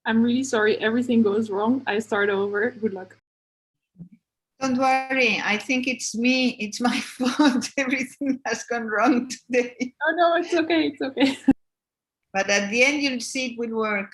I'm really sorry, everything goes wrong. I start over. Good luck. Don't worry, I think it's me. It's my fault. Everything has gone wrong today. Oh no, it's okay, it's okay. But at the end, you'll see it will work.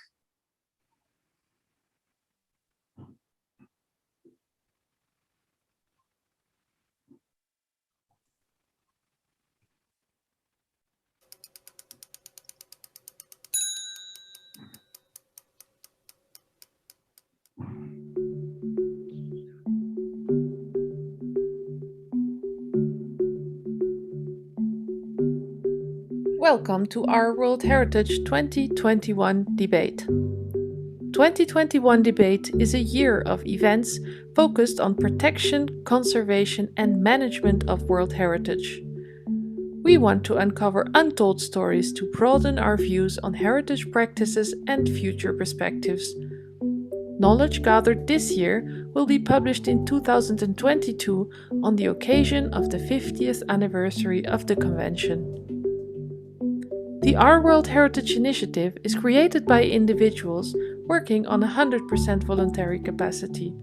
Welcome to our World Heritage 2021 debate. 2021 debate is a year of events focused on protection, conservation, and management of World Heritage. We want to uncover untold stories to broaden our views on heritage practices and future perspectives. Knowledge gathered this year will be published in 2022 on the occasion of the 50th anniversary of the Convention. The Our World Heritage Initiative is created by individuals working on 100% voluntary capacity.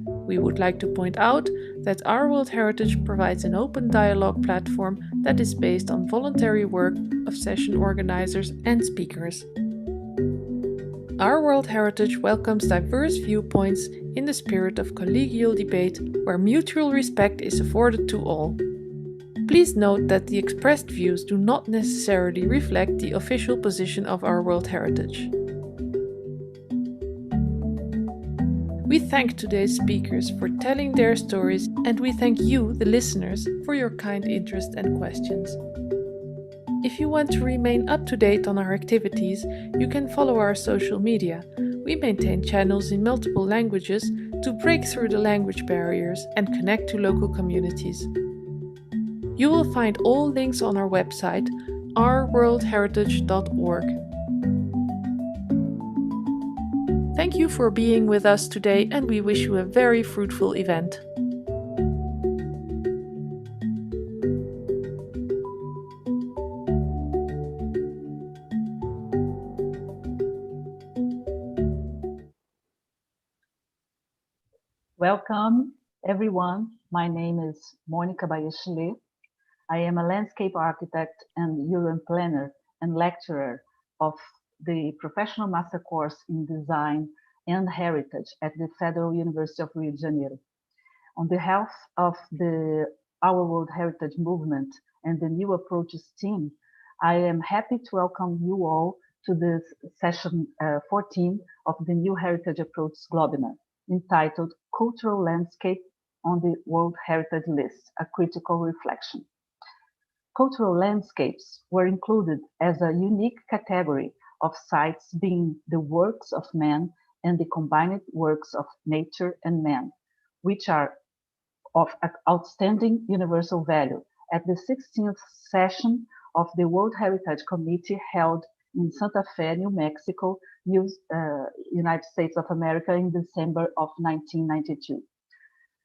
We would like to point out that Our World Heritage provides an open dialogue platform that is based on voluntary work of session organizers and speakers. Our World Heritage welcomes diverse viewpoints in the spirit of collegial debate where mutual respect is afforded to all. Please note that the expressed views do not necessarily reflect the official position of Our World Heritage. We thank today's speakers for telling their stories, and we thank you, the listeners, for your kind interest and questions. If you want to remain up to date on our activities, you can follow our social media. We maintain channels in multiple languages to break through the language barriers and connect to local communities. You will find all links on our website, ourworldheritage.org. Thank you for being with us today, and we wish you a very fruitful event. Welcome, everyone. My name is Monica Bayeschle. I am a landscape architect and urban planner and lecturer of the Professional Master Course in Design and Heritage at the Federal University of Rio de Janeiro. On behalf of the Our World Heritage Movement and the New Approaches team, I am happy to welcome you all to this session 14 of the New Heritage Approach Globinar, entitled Cultural Landscape on the World Heritage List, a Critical Reflection. Cultural landscapes were included as a unique category of sites being the works of man and the combined works of nature and man, which are of outstanding universal value. At the 16th session of the World Heritage Committee held in Santa Fe, New Mexico, United States of America in December of 1992.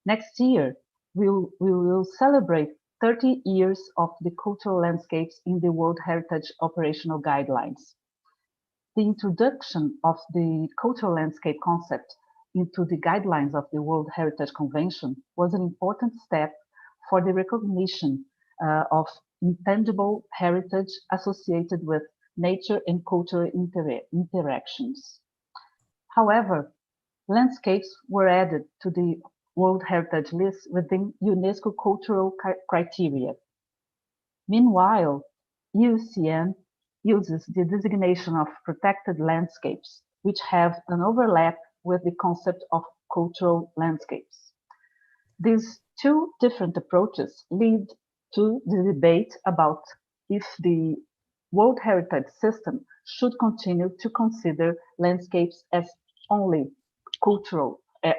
Next year, we will celebrate 30 years of the cultural landscapes in the World Heritage Operational Guidelines. The introduction of the cultural landscape concept into the guidelines of the World Heritage Convention was an important step for the recognition of intangible heritage associated with nature and cultural interactions. However, landscapes were added to the World Heritage List within UNESCO cultural criteria. Meanwhile, IUCN uses the designation of protected landscapes, which have an overlap with the concept of cultural landscapes. These two different approaches lead to the debate about if the World Heritage System should continue to consider landscapes as only a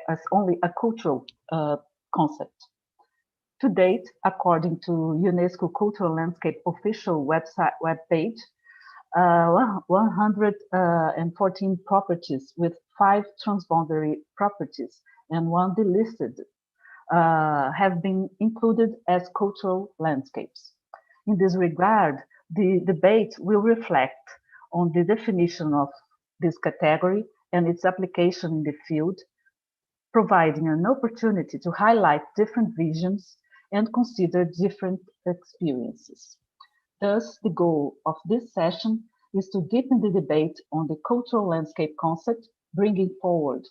cultural concept. To date, according to UNESCO Cultural Landscape official webpage, 114 properties with 5 transboundary properties and 1 delisted have been included as cultural landscapes. In this regard, the debate will reflect on the definition of this category and its application in the field, providing an opportunity to highlight different visions and consider different experiences. Thus, the goal of this session is to deepen the debate on the cultural landscape concept, bringing forward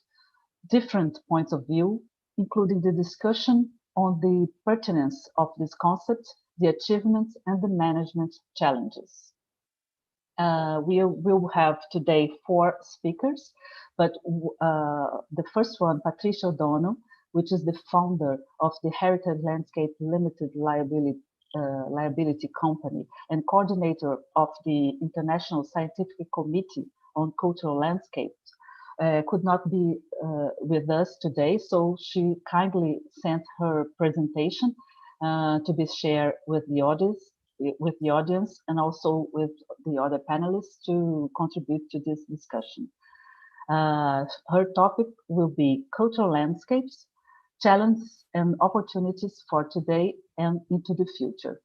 different points of view, including the discussion on the pertinence of this concept, the achievements, and the management challenges. We will have today 4 speakers, but the first one, Patricia O'Donnell, which is the founder of the Heritage Landscape Limited Liability Company and coordinator of the International Scientific Committee on Cultural Landscapes, could not be with us today, so she kindly sent her presentation to be shared with the audience and also with the other panelists to contribute to this discussion. Her topic will be cultural landscapes, challenges and opportunities for today and into the future.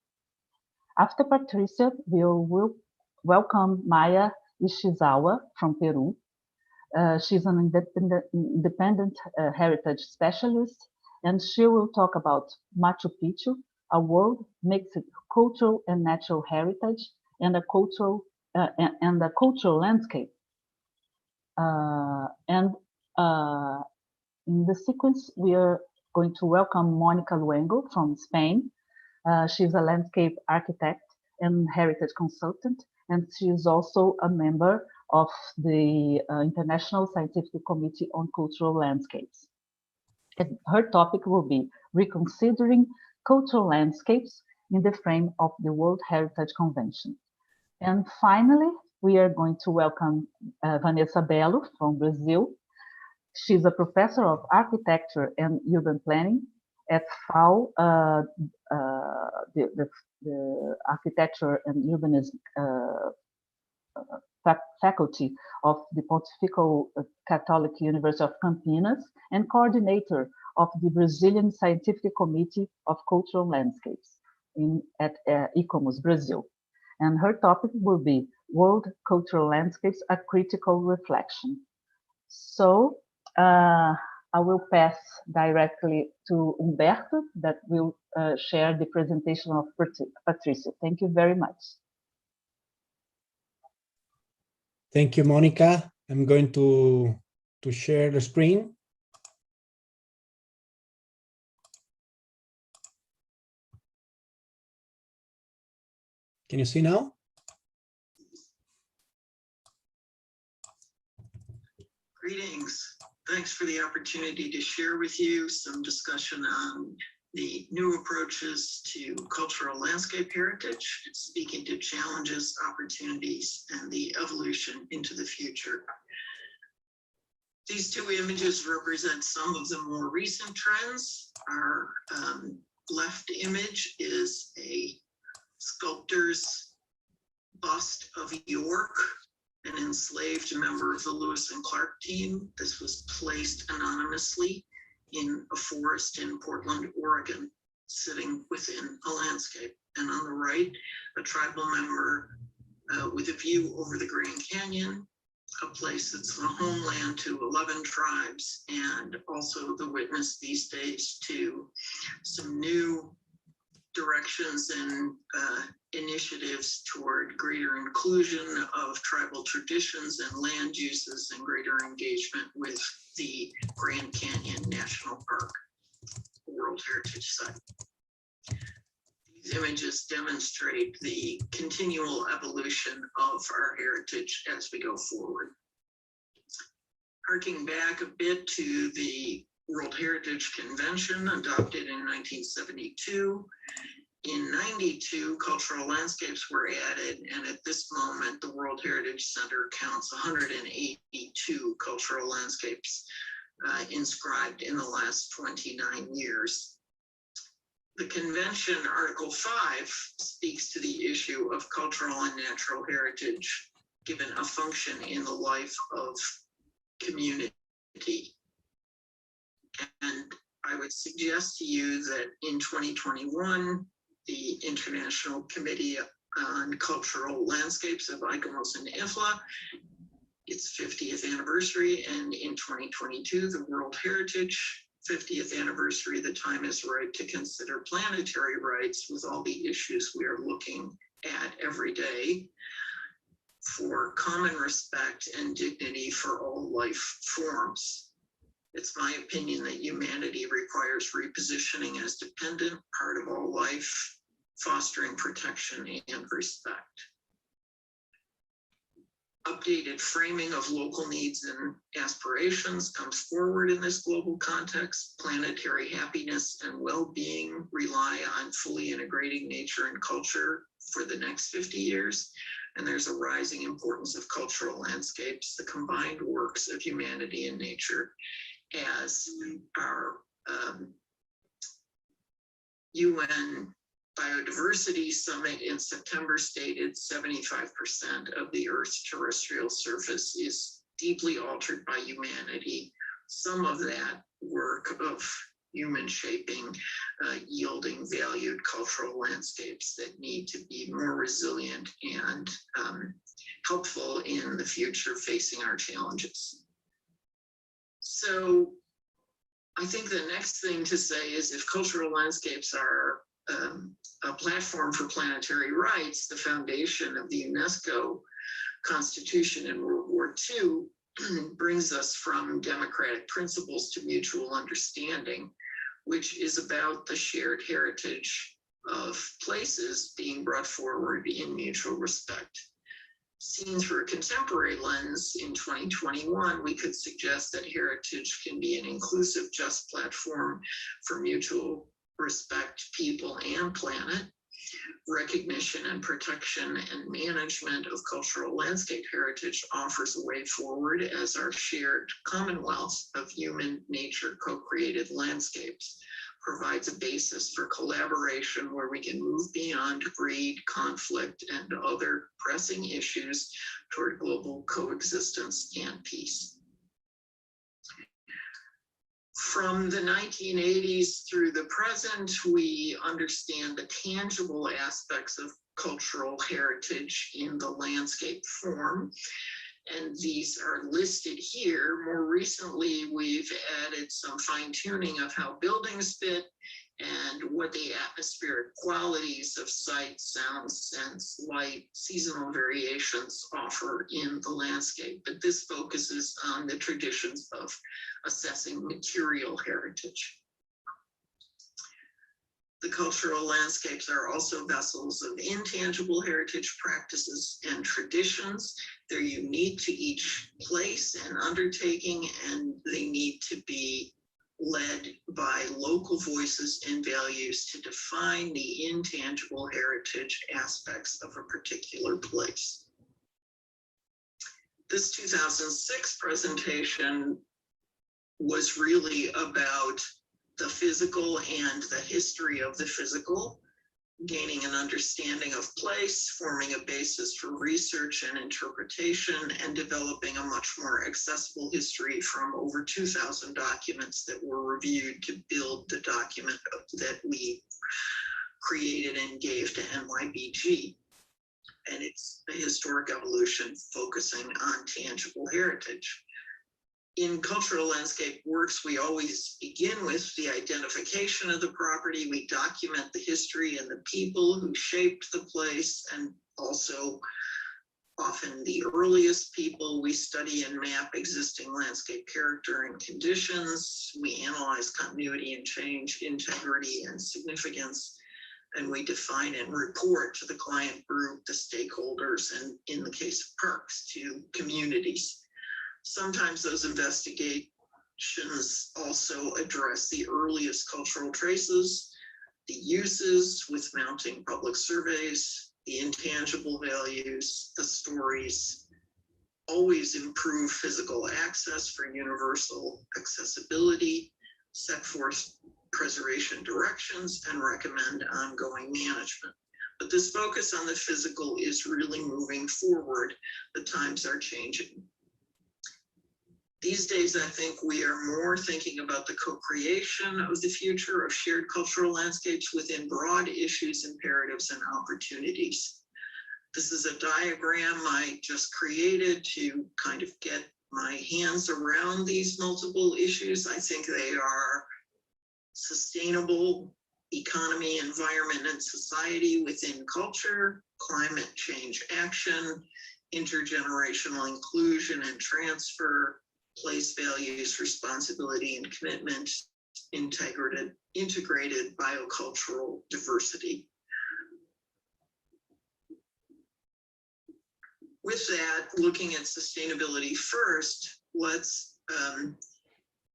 After Patricia, we will welcome Maya Ishizawa from Peru. She's an independent heritage specialist, and she will talk about Machu Picchu, a world mixed cultural and natural heritage, and a cultural landscape. In the sequence, we are going to welcome Monica Luengo from Spain. She's a landscape architect and heritage consultant, and she is also a member of the International Scientific Committee on Cultural Landscapes. And her topic will be Reconsidering Cultural Landscapes in the Frame of the World Heritage Convention. And finally, we are going to welcome Vanessa Belo from Brazil. She's a professor of architecture and urban planning at FAO, the Architecture and Urbanism faculty of the Pontifical Catholic University of Campinas and coordinator of the Brazilian Scientific Committee of Cultural Landscapes at ICOMOS, Brazil. And her topic will be World Cultural Landscapes, a Critical Reflection. So I will pass directly to Humberto that will share the presentation of Patricia. Thank you very much. Thank you, Monica. I'm going to share the screen. Can you see now? Greetings. Thanks for the opportunity to share with you some discussion on the new approaches to cultural landscape heritage, speaking to challenges, opportunities, and the evolution into the future. These 2 images represent some of the more recent trends. Our left image is a sculptor's bust of York, an enslaved member of the Lewis and Clark team. This was placed anonymously in a forest in Portland, Oregon, sitting within a landscape. And on the right, a tribal member with a view over the Grand Canyon, a place that's the homeland to 11 tribes, and also the witness these days to some new directions and initiatives toward greater inclusion of tribal traditions and land uses and greater engagement with the Grand Canyon National Park, World Heritage Site. These images demonstrate the continual evolution of our heritage as we go forward. Harking back a bit to the World Heritage Convention adopted in 1972. In 92, cultural landscapes were added, and at this moment, the World Heritage Center counts 182 cultural landscapes inscribed in the last 29 years. The convention, Article 5, speaks to the issue of cultural and natural heritage given a function in the life of community. And I would suggest to you that in 2021, the International Committee on Cultural Landscapes of ICOMOS and IFLA its 50th anniversary, and in 2022, the World Heritage 50th anniversary, the time is right to consider planetary rights with all the issues we are looking at every day for common respect and dignity for all life forms. It's my opinion that humanity requires repositioning as dependent part of all life, fostering protection and respect. Updated framing of local needs and aspirations comes forward in this global context. Planetary happiness and well-being rely on fully integrating nature and culture for the next 50 years. And there's a rising importance of cultural landscapes, the combined works of humanity and nature, as our UN Biodiversity Summit in September stated 75% of the Earth's terrestrial surface is deeply altered by humanity. Some of that work of human shaping, yielding valued cultural landscapes that need to be more resilient and helpful in the future facing our challenges. So I think the next thing to say is if cultural landscapes are a platform for planetary rights, the foundation of the UNESCO Constitution in World War II brings us from democratic principles to mutual understanding, which is about the shared heritage of places being brought forward in mutual respect. Seen through a contemporary lens in 2021, we could suggest that heritage can be an inclusive, just platform for mutual respect, people and planet. Recognition and protection and management of cultural landscape heritage offers a way forward as our shared commonwealth of human nature co-created landscapes provides a basis for collaboration where we can move beyond greed, conflict, and other pressing issues toward global coexistence and peace. From the 1980s through the present, we understand the tangible aspects of cultural heritage in the landscape form, and these are listed here. More recently, we've added some fine-tuning of how buildings fit and what the atmospheric qualities of sight, sound, sense, light, seasonal variations offer in the landscape. But this focuses on the traditions of assessing material heritage. The cultural landscapes are also vessels of intangible heritage practices and traditions. They're unique to each place and undertaking, and they need to be led by local voices and values to define the intangible heritage aspects of a particular place. This 2006 presentation was really about the physical and the history of the physical, gaining an understanding of place, forming a basis for research and interpretation, and developing a much more accessible history from over 2,000 documents that were reviewed to build the document that we created and gave to NYBG. And it's a historic evolution focusing on tangible heritage. In cultural landscape works, we always begin with the identification of the property. We document the history and the people who shaped the place, and also often the earliest people. We study and map existing landscape character and conditions. We analyze continuity and change, integrity and significance, and we define and report to the client group, the stakeholders, and in the case of parks, to communities. Sometimes those investigations also address the earliest cultural traces, the uses with mounting public surveys, the intangible values, the stories, always improve physical access for universal accessibility, set forth preservation directions, and recommend ongoing management. But this focus on the physical is really moving forward. The times are changing. These days, I think we are more thinking about the co-creation of the future of shared cultural landscapes within broad issues, imperatives, and opportunities. This is a diagram I just created to kind of get my hands around these multiple issues. I think they are sustainable economy, environment, and society within culture, climate change action, intergenerational inclusion and transfer, place values, responsibility and commitment, integrated biocultural diversity. With that, looking at sustainability first, let's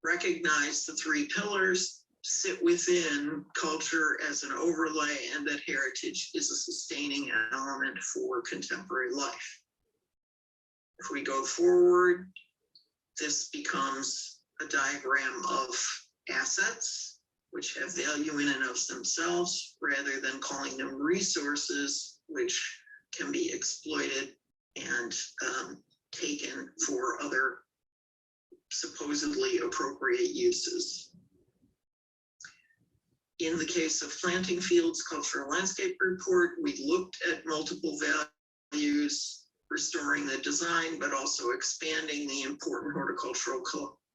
recognize the three pillars, sit within culture as an overlay, and that heritage is a sustaining element for contemporary life. If we go forward, this becomes a diagram of assets, which have value in and of themselves, rather than calling them resources, which can be exploited and taken for other supposedly appropriate uses. In the case of Planting Fields Cultural Landscape Report, we looked at multiple values, restoring the design, but also expanding the important horticultural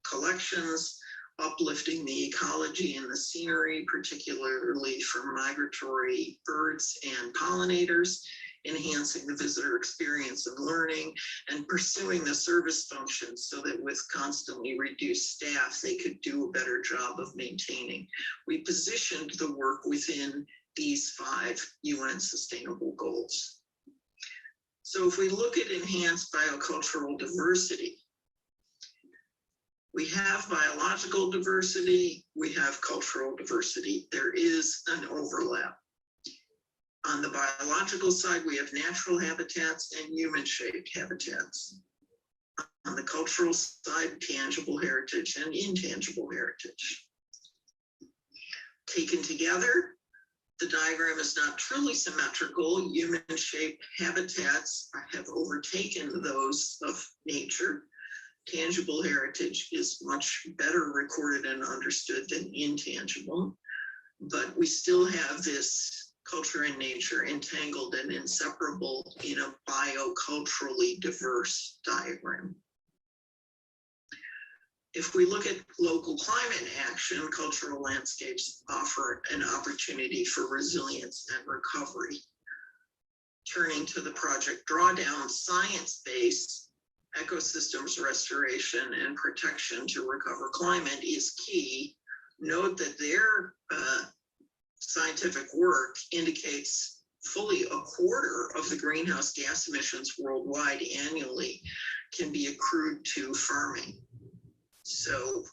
collections, uplifting the ecology and the scenery, particularly for migratory birds and pollinators, enhancing the visitor experience and learning, and pursuing the service functions so that with constantly reduced staff, they could do a better job of maintaining. We positioned the work within these 5 UN Sustainable Goals. So if we look at enhanced biocultural diversity, we have biological diversity, we have cultural diversity. There is an overlap. On the biological side, we have natural habitats and human-shaped habitats. On the cultural side, tangible heritage and intangible heritage. Taken together, the diagram is not truly symmetrical. Human-shaped habitats have overtaken those of nature. Tangible heritage is much better recorded and understood than intangible, but we still have this culture and nature entangled and inseparable in a bioculturally diverse diagram. If we look at local climate action, cultural landscapes offer an opportunity for resilience and recovery. Turning to the project drawdown, science-based ecosystems restoration and protection to recover climate is key. Note that their scientific work indicates fully a quarter of the greenhouse gas emissions worldwide annually can be accrued to farming. So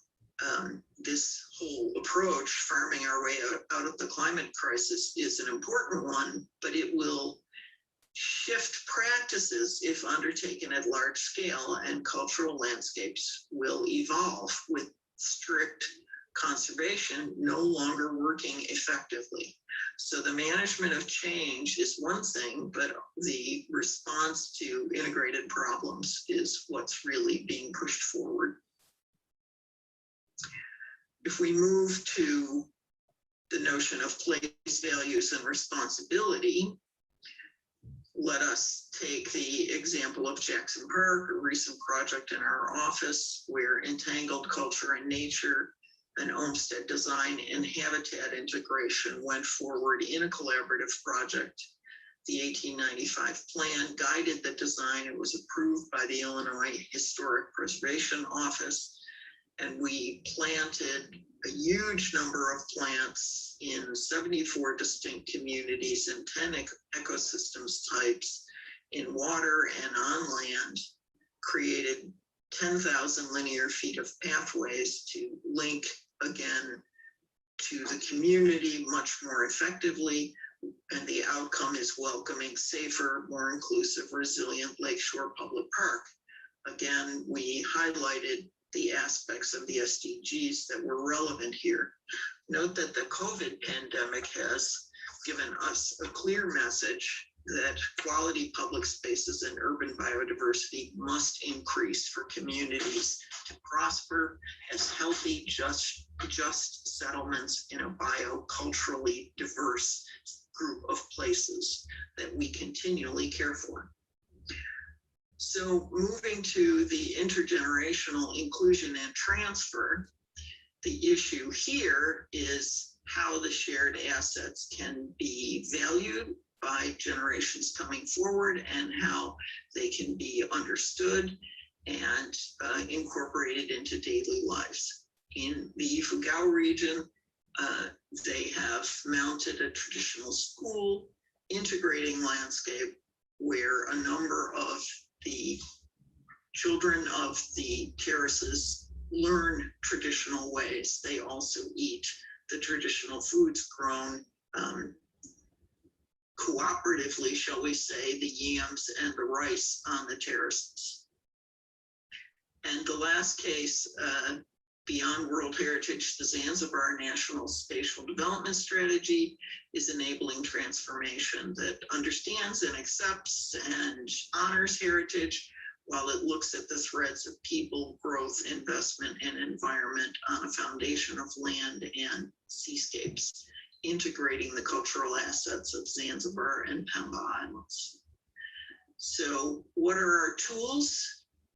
this whole approach, farming our way out of the climate crisis, is an important one, but it will shift practices if undertaken at large scale, and cultural landscapes will evolve with strict conservation no longer working effectively. So the management of change is one thing, but the response to integrated problems is what's really being pushed forward. If we move to the notion of place, values, and responsibility, let us take the example of Jackson Park, a recent project in our office where entangled culture and nature and homestead design and habitat integration went forward in a collaborative project. The 1895 plan guided the design. It was approved by the Illinois Historic Preservation Office, and we planted a huge number of plants in 74 distinct communities and 10 ecosystems types in water and on land, created 10,000 linear feet of pathways to link again to the community much more effectively, and the outcome is welcoming, safer, more inclusive, resilient Lakeshore Public Park. Again, we highlighted the aspects of the SDGs that were relevant here. Note that the COVID pandemic has given us a clear message that quality public spaces and urban biodiversity must increase for communities to prosper as healthy, just settlements in a bioculturally diverse group of places that we continually care for. So moving to the intergenerational inclusion and transfer, the issue here is how the shared assets can be valued by generations coming forward and how they can be understood and incorporated into daily lives. In the Ifugao region, they have mounted a traditional school integrating landscape where a number of the children of the terraces learn traditional ways. They also eat the traditional foods grown cooperatively, shall we say, the yams and the rice on the terraces. And the last case, beyond World Heritage, the Zanzibar National Spatial Development Strategy is enabling transformation that understands and accepts and honors heritage while it looks at the threads of people, growth, investment, and environment on a foundation of land and seascapes, integrating the cultural assets of Zanzibar and Pemba Islands. So what are our tools?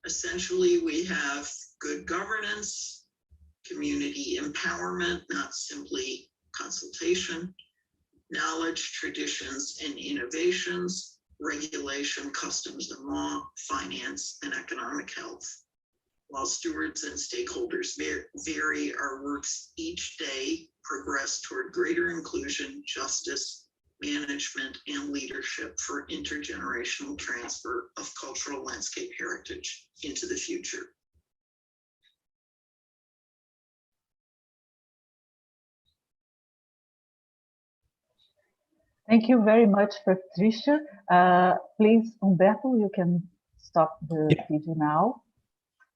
Essentially, we have good governance, community empowerment, not simply consultation, knowledge, traditions, and innovations, regulation, customs and law, finance, and economic health. While stewards and stakeholders vary, our works each day progress toward greater inclusion, justice, management, and leadership for intergenerational transfer of cultural landscape heritage into the future. Thank you very much, Patricia. Please, Humberto, you can stop the video now.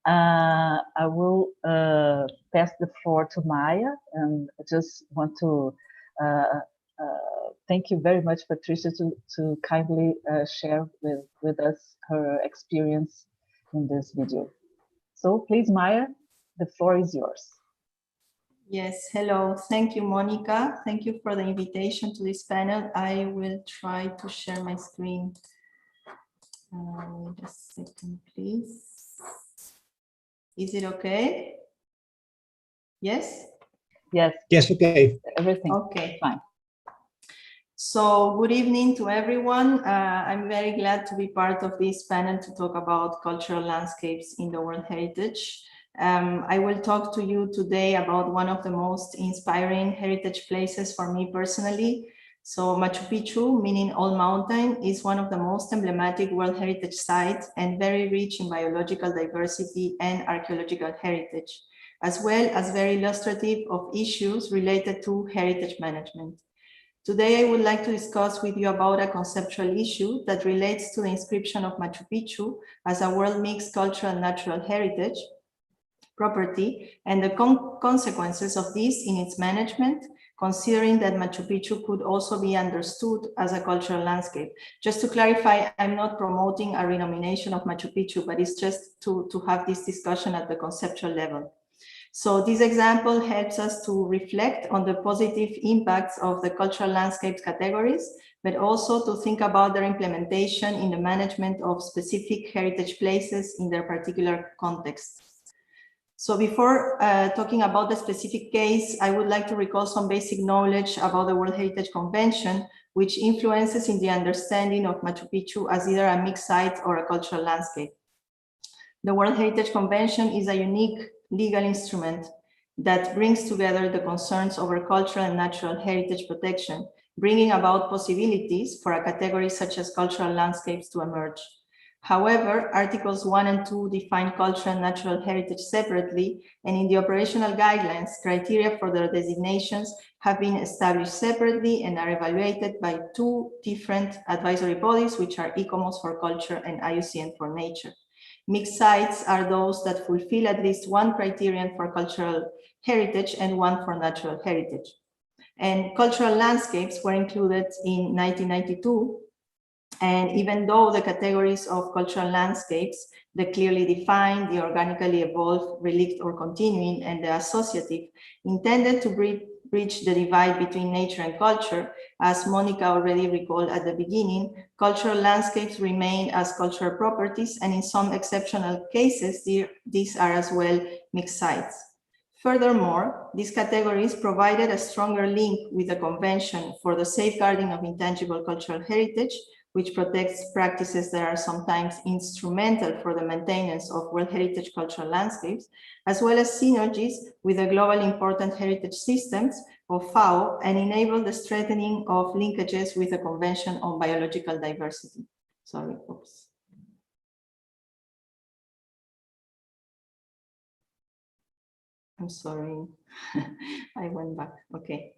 I will pass the floor to Maya, and I just want to thank you very much, Patricia, to kindly share with us her experience in this video. So please, Maya, the floor is yours. Yes, hello. Thank you, Monica. Thank you for the invitation to this panel. I will try to share my screen. Wait a second, please. Is it okay? Yes? Yes. Yes, okay. Everything. Okay. Fine. So good evening to everyone. I'm very glad to be part of this panel to talk about cultural landscapes in the World Heritage. I will talk to you today about one of the most inspiring heritage places for me personally. So Machu Picchu, meaning All Mountain, is one of the most emblematic World Heritage sites and very rich in biological diversity and archaeological heritage, as well as very illustrative of issues related to heritage management. Today, I would like to discuss with you about a conceptual issue that relates to the inscription of Machu Picchu as a world mixed cultural and natural heritage property and the consequences of this in its management, considering that Machu Picchu could also be understood as a cultural landscape. Just to clarify, I'm not promoting a renomination of Machu Picchu, but it's just to have this discussion at the conceptual level. So this example helps us to reflect on the positive impacts of the cultural landscapes categories, but also to think about their implementation in the management of specific heritage places in their particular context. So before talking about the specific case, I would like to recall some basic knowledge about the World Heritage Convention, which influences in the understanding of Machu Picchu as either a mixed site or a cultural landscape. The World Heritage Convention is a unique legal instrument that brings together the concerns over cultural and natural heritage protection, bringing about possibilities for a category such as cultural landscapes to emerge. However, Articles 1 and 2 define cultural and natural heritage separately, and in the operational guidelines, criteria for their designations have been established separately and are evaluated by two different advisory bodies, which are ICOMOS for culture and IUCN for nature. Mixed sites are those that fulfill at least one criterion for cultural heritage and one for natural heritage. And cultural landscapes were included in 1992. And even though the categories of cultural landscapes, the clearly defined, the organically evolved, relict or continuing, and the associative, intended to bridge the divide between nature and culture, as Monica already recalled at the beginning, cultural landscapes remain as cultural properties, and in some exceptional cases, these are as well mixed sites. Furthermore, these categories provided a stronger link with the Convention for the Safeguarding of Intangible Cultural Heritage, which protects practices that are sometimes instrumental for the maintenance of World Heritage cultural landscapes, as well as synergies with the Global Important Heritage Systems, or FAO, and enable the strengthening of linkages with the Convention on Biological Diversity. Sorry, oops. I'm sorry, I went back, okay.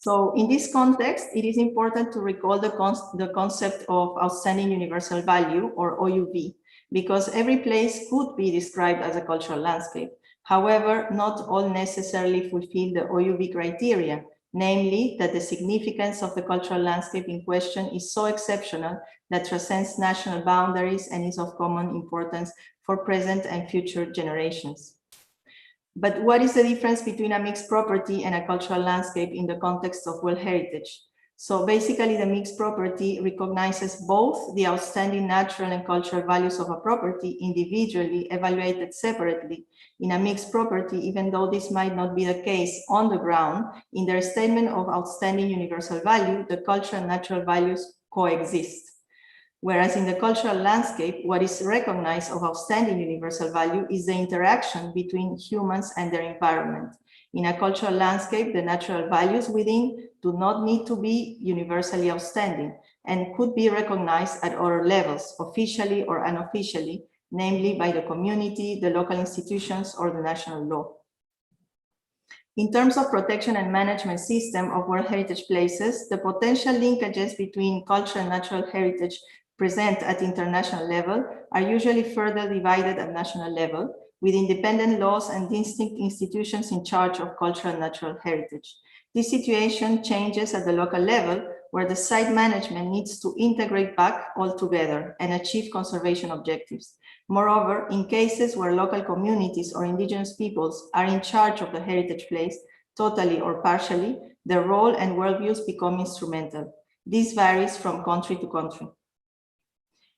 So in this context, it is important to recall the concept of outstanding universal value, or OUV, because every place could be described as a cultural landscape. However, not all necessarily fulfill the OUV criteria, namely that the significance of the cultural landscape in question is so exceptional that transcends national boundaries and is of common importance for present and future generations. But what is the difference between a mixed property and a cultural landscape in the context of World Heritage? So basically, the mixed property recognizes both the outstanding natural and cultural values of a property individually evaluated separately. In a mixed property, even though this might not be the case on the ground, in their statement of outstanding universal value, the cultural and natural values coexist. Whereas in the cultural landscape, what is recognized of outstanding universal value is the interaction between humans and their environment. In a cultural landscape, the natural values within do not need to be universally outstanding and could be recognized at other levels, officially or unofficially, namely by the community, the local institutions, or the national law. In terms of protection and management system of World Heritage places, the potential linkages between cultural and natural heritage present at international level are usually further divided at national level, with independent laws and distinct institutions in charge of cultural and natural heritage. This situation changes at the local level, where the site management needs to integrate back all together and achieve conservation objectives. Moreover, in cases where local communities or indigenous peoples are in charge of the heritage place, totally or partially, their role and worldviews become instrumental. This varies from country to country.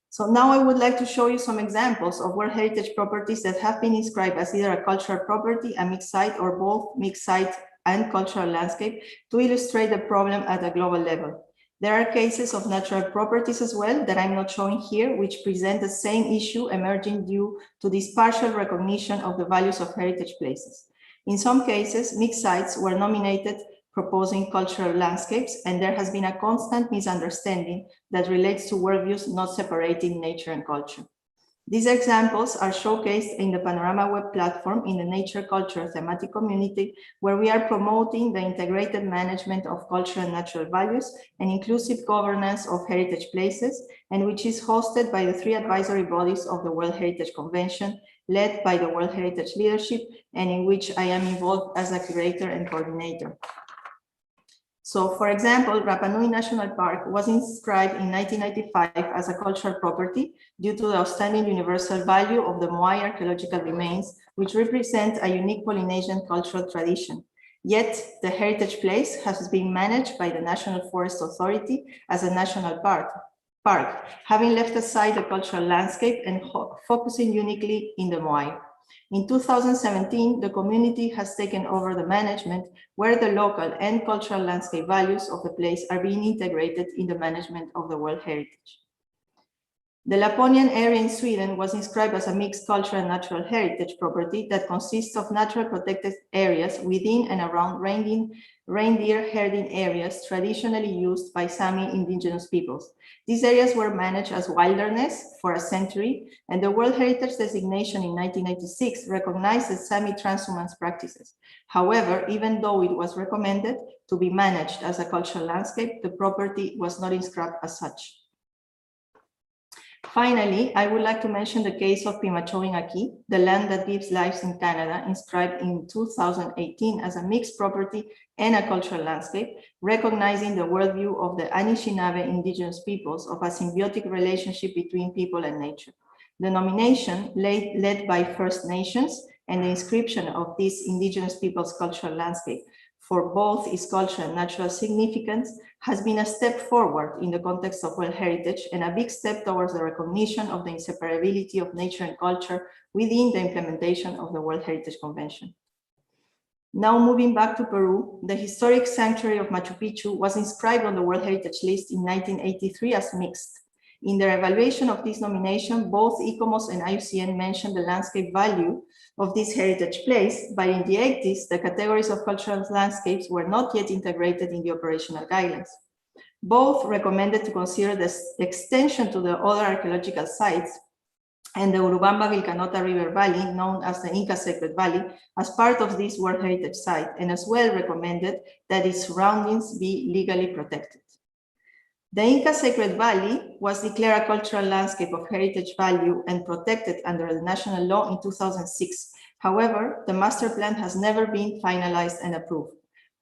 So now I would like to show you some examples of World Heritage properties that have been inscribed as either a cultural property, a mixed site, or both mixed site and cultural landscape to illustrate the problem at a global level. There are cases of natural properties as well that I'm not showing here, which present the same issue emerging due to this partial recognition of the values of heritage places. In some cases, mixed sites were nominated proposing cultural landscapes, and there has been a constant misunderstanding that relates to worldviews not separating nature and culture. These examples are showcased in the Panorama web platform in the Nature Culture thematic community, where we are promoting the integrated management of cultural and natural values and inclusive governance of heritage places, and which is hosted by the 3 advisory bodies of the World Heritage Convention, led by the World Heritage Leadership, and in which I am involved as a curator and coordinator. So, for example, Rapa Nui National Park was inscribed in 1995 as a cultural property due to the outstanding universal value of the Moai archaeological remains, which represent a unique Polynesian cultural tradition. Yet, the heritage place has been managed by the National Forest Authority as a national park, having left aside the cultural landscape and focusing uniquely in the Moai. In 2017, the community has taken over the management, where the local and cultural landscape values of the place are being integrated in the management of the World Heritage. The Laponian area in Sweden was inscribed as a mixed cultural and natural heritage property that consists of natural protected areas within and around reindeer herding areas traditionally used by Sami indigenous peoples. These areas were managed as wilderness for a century, and the World Heritage designation in 1996 recognized the Sami transhumance practices. However, even though it was recommended to be managed as a cultural landscape, the property was not inscribed as such. Finally, I would like to mention the case of Pimachoing-Aki, the land that gives lives in Canada, inscribed in 2018 as a mixed property and a cultural landscape, recognizing the worldview of the Anishinaabe indigenous peoples of a symbiotic relationship between people and nature. The nomination, led by First Nations, and the inscription of this indigenous people's cultural landscape for both its cultural and natural significance has been a step forward in the context of World Heritage and a big step towards the recognition of the inseparability of nature and culture within the implementation of the World Heritage Convention. Now moving back to Peru, the historic sanctuary of Machu Picchu was inscribed on the World Heritage List in 1983 as mixed. In their evaluation of this nomination, both ICOMOS and IUCN mentioned the landscape value of this heritage place, but in the 80s, the categories of cultural landscapes were not yet integrated in the operational guidelines. Both recommended to consider the extension to the other archaeological sites and the Urubamba-Vilcanota River Valley, known as the Inca Sacred Valley, as part of this World Heritage Site, and as well recommended that its surroundings be legally protected. The Inca Sacred Valley was declared a cultural landscape of heritage value and protected under the national law in 2006. However, the master plan has never been finalized and approved.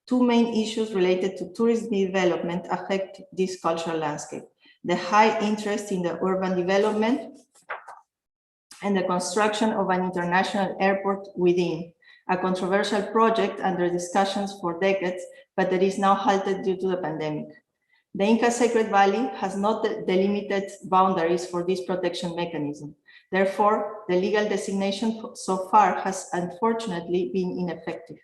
Two main issues related to tourism development affect this cultural landscape: the high interest in the urban development and the construction of an international airport within, a controversial project under discussions for decades, but that is now halted due to the pandemic. The Inca Sacred Valley has not delimited boundaries for this protection mechanism. Therefore, the legal designation so far has unfortunately been ineffective.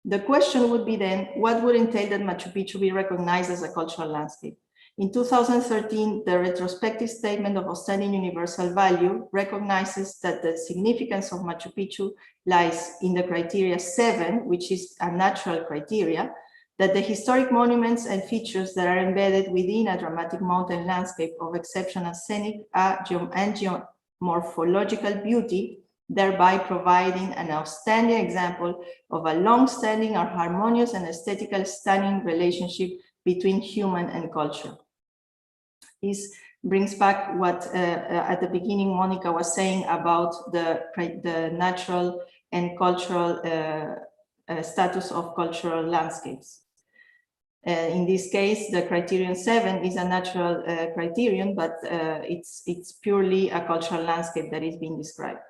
The question would be then, what would entail that Machu Picchu be recognized as a cultural landscape? In 2013, the retrospective statement of outstanding universal value recognizes that the significance of Machu Picchu lies in the criteria 7, which is a natural criteria, that the historic monuments and features that are embedded within a dramatic mountain landscape of exceptional scenic and geomorphological beauty, thereby providing an outstanding example of a long-standing or harmonious and aesthetically stunning relationship between human and culture. This brings back what at the beginning Monica was saying about the natural and cultural status of cultural landscapes. In this case, the criterion 7 is a natural criterion, but it's purely a cultural landscape that is being described.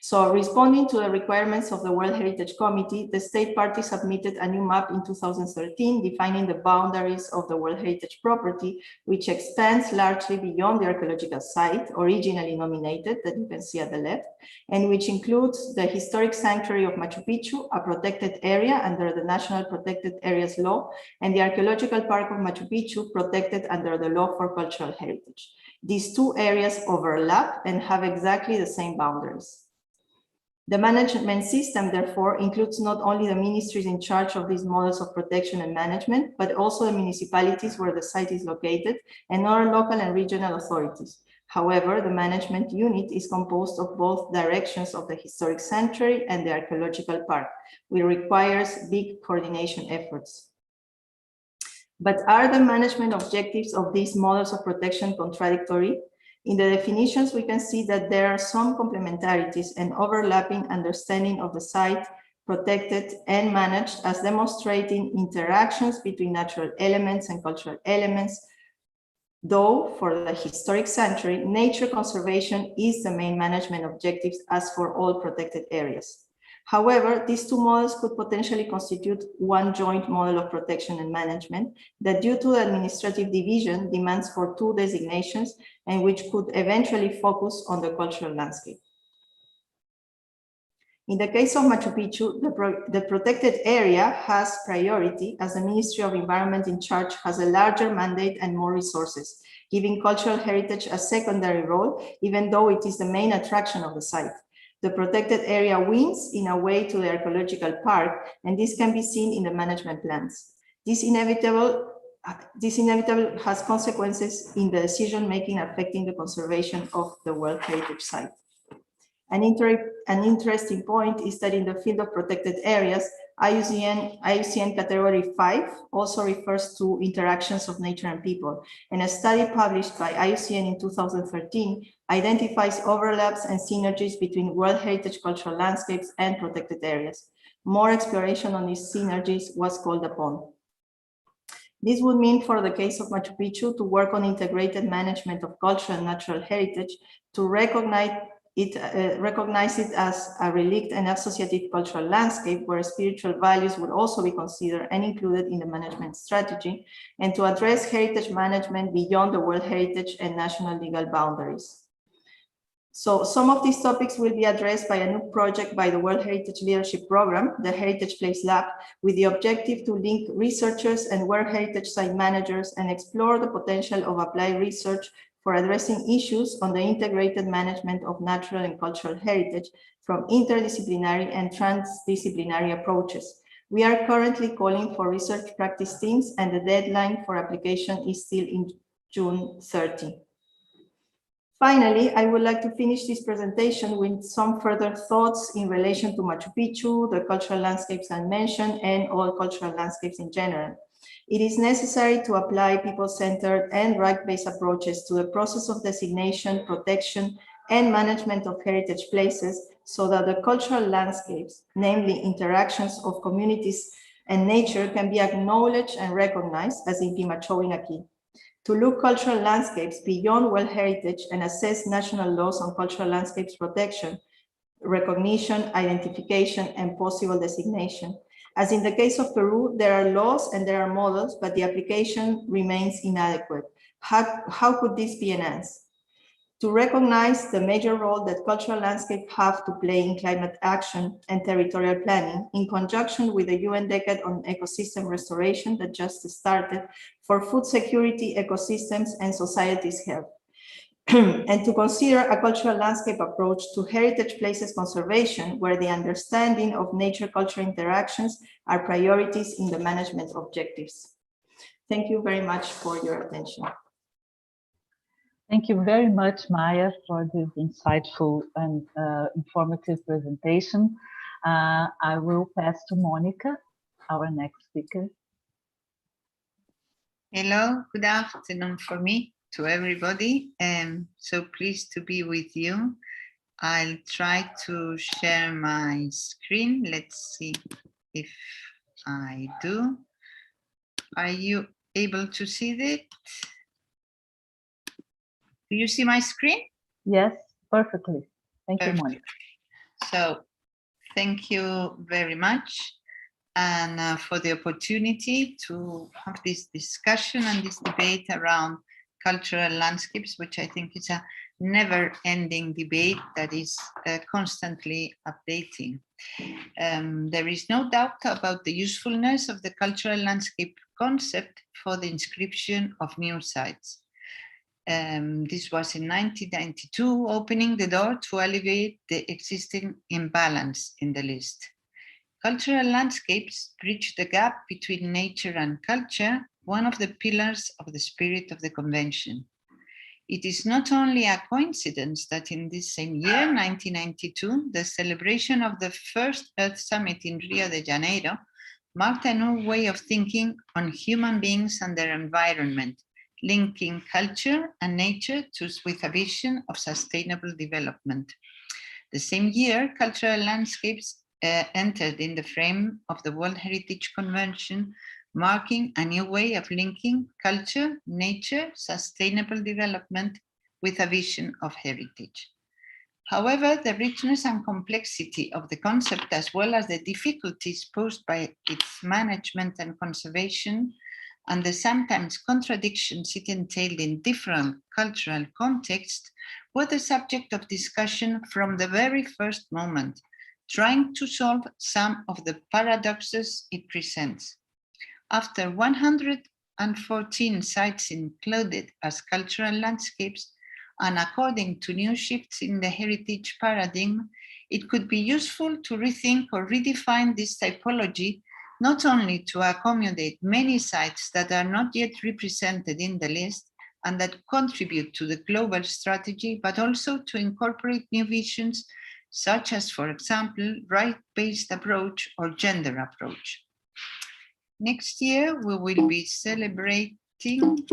So responding to the requirements of the World Heritage Committee, the state party submitted a new map in 2013 defining the boundaries of the World Heritage property, which expands largely beyond the archaeological site originally nominated that you can see at the left, and which includes the historic sanctuary of Machu Picchu, a protected area under the National Protected Areas Law, and the archaeological park of Machu Picchu, protected under the Law for Cultural Heritage. These two areas overlap and have exactly the same boundaries. The management system, therefore, includes not only the ministries in charge of these models of protection and management, but also the municipalities where the site is located and other local and regional authorities. However, the management unit is composed of both directions of the historic sanctuary and the archaeological park, which requires big coordination efforts. But are the management objectives of these models of protection contradictory? In the definitions, we can see that there are some complementarities and overlapping understanding of the site protected and managed, as demonstrating interactions between natural elements and cultural elements. Though for the historic sanctuary, nature conservation is the main management objectives as for all protected areas. However, these two models could potentially constitute one joint model of protection and management that, due to the administrative division, demands for two designations and which could eventually focus on the cultural landscape. In the case of Machu Picchu, the protected area has priority as the Ministry of Environment in charge has a larger mandate and more resources, giving cultural heritage a secondary role, even though it is the main attraction of the site. The protected area wins in a way to the archaeological park, and this can be seen in the management plans. This inevitable has consequences in the decision-making affecting the conservation of the World Heritage Site. An interesting point is that in the field of protected areas, IUCN Category 5 also refers to interactions of nature and people, and a study published by IUCN in 2013 identifies overlaps and synergies between World Heritage cultural landscapes and protected areas. More exploration on these synergies was called upon. This would mean, for the case of Machu Picchu, to work on integrated management of cultural and natural heritage to recognize It recognizes it as a relict and associative cultural landscape where spiritual values would also be considered and included in the management strategy, and to address heritage management beyond the World Heritage and national legal boundaries. So some of these topics will be addressed by a new project by the World Heritage Leadership Program, the Heritage Place Lab, with the objective to link researchers and World Heritage Site managers and explore the potential of applied research for addressing issues on the integrated management of natural and cultural heritage from interdisciplinary and transdisciplinary approaches. We are currently calling for research practice teams, and the deadline for application is still in June 30. Finally, I would like to finish this presentation with some further thoughts in relation to Machu Picchu, the cultural landscapes I mentioned, and all cultural landscapes in general. It is necessary to apply people-centered and right-based approaches to the process of designation, protection, and management of heritage places so that the cultural landscapes, namely interactions of communities and nature, can be acknowledged and recognized as in Pimachou aquí. To look cultural landscapes beyond World Heritage and assess national laws on cultural landscapes protection, recognition, identification, and possible designation. As in the case of Peru, there are laws and there are models, but the application remains inadequate. How could this be enhanced? To recognize the major role that cultural landscapes have to play in climate action and territorial planning, in conjunction with the UN Decade on Ecosystem Restoration that just started for food security, ecosystems, and society's health. And to consider a cultural landscape approach to heritage places conservation, where the understanding of nature-culture interactions are priorities in the management objectives. Thank you very much for your attention. Thank you very much, Maya, for this insightful and informative presentation. I will pass to Monica, our next speaker. Hello, good afternoon for me to everybody. So pleased to be with you. I'll try to share my screen. Let's see if I do. Are you able to see it? Do you see my screen? Yes, perfectly. Thank you, Perfect. Monica. So thank you very much, and for the opportunity to have this discussion and this debate around cultural landscapes, which I think is a never-ending debate that is constantly updating. There is no doubt about the usefulness of the cultural landscape concept for the inscription of new sites. This was in 1992, opening the door to alleviate the existing imbalance in the list. Cultural landscapes bridge the gap between nature and culture, one of the pillars of the spirit of the convention. It is not only a coincidence that in this same year, 1992, the celebration of the first Earth Summit in Rio de Janeiro marked a new way of thinking on human beings and their environment, linking culture and nature with a vision of sustainable development. The same year, cultural landscapes entered in the frame of the World Heritage Convention, marking a new way of linking culture, nature, sustainable development with a vision of heritage. However, the richness and complexity of the concept, as well as the difficulties posed by its management and conservation, and the sometimes contradictions it entailed in different cultural contexts, were the subject of discussion from the very first moment, trying to solve some of the paradoxes it presents. After 114 sites included as cultural landscapes, and according to new shifts in the heritage paradigm, it could be useful to rethink or redefine this typology, not only to accommodate many sites that are not yet represented in the list and that contribute to the global strategy, but also to incorporate new visions, such as, for example, right-based approach or gender approach. Next year, we will be celebrating,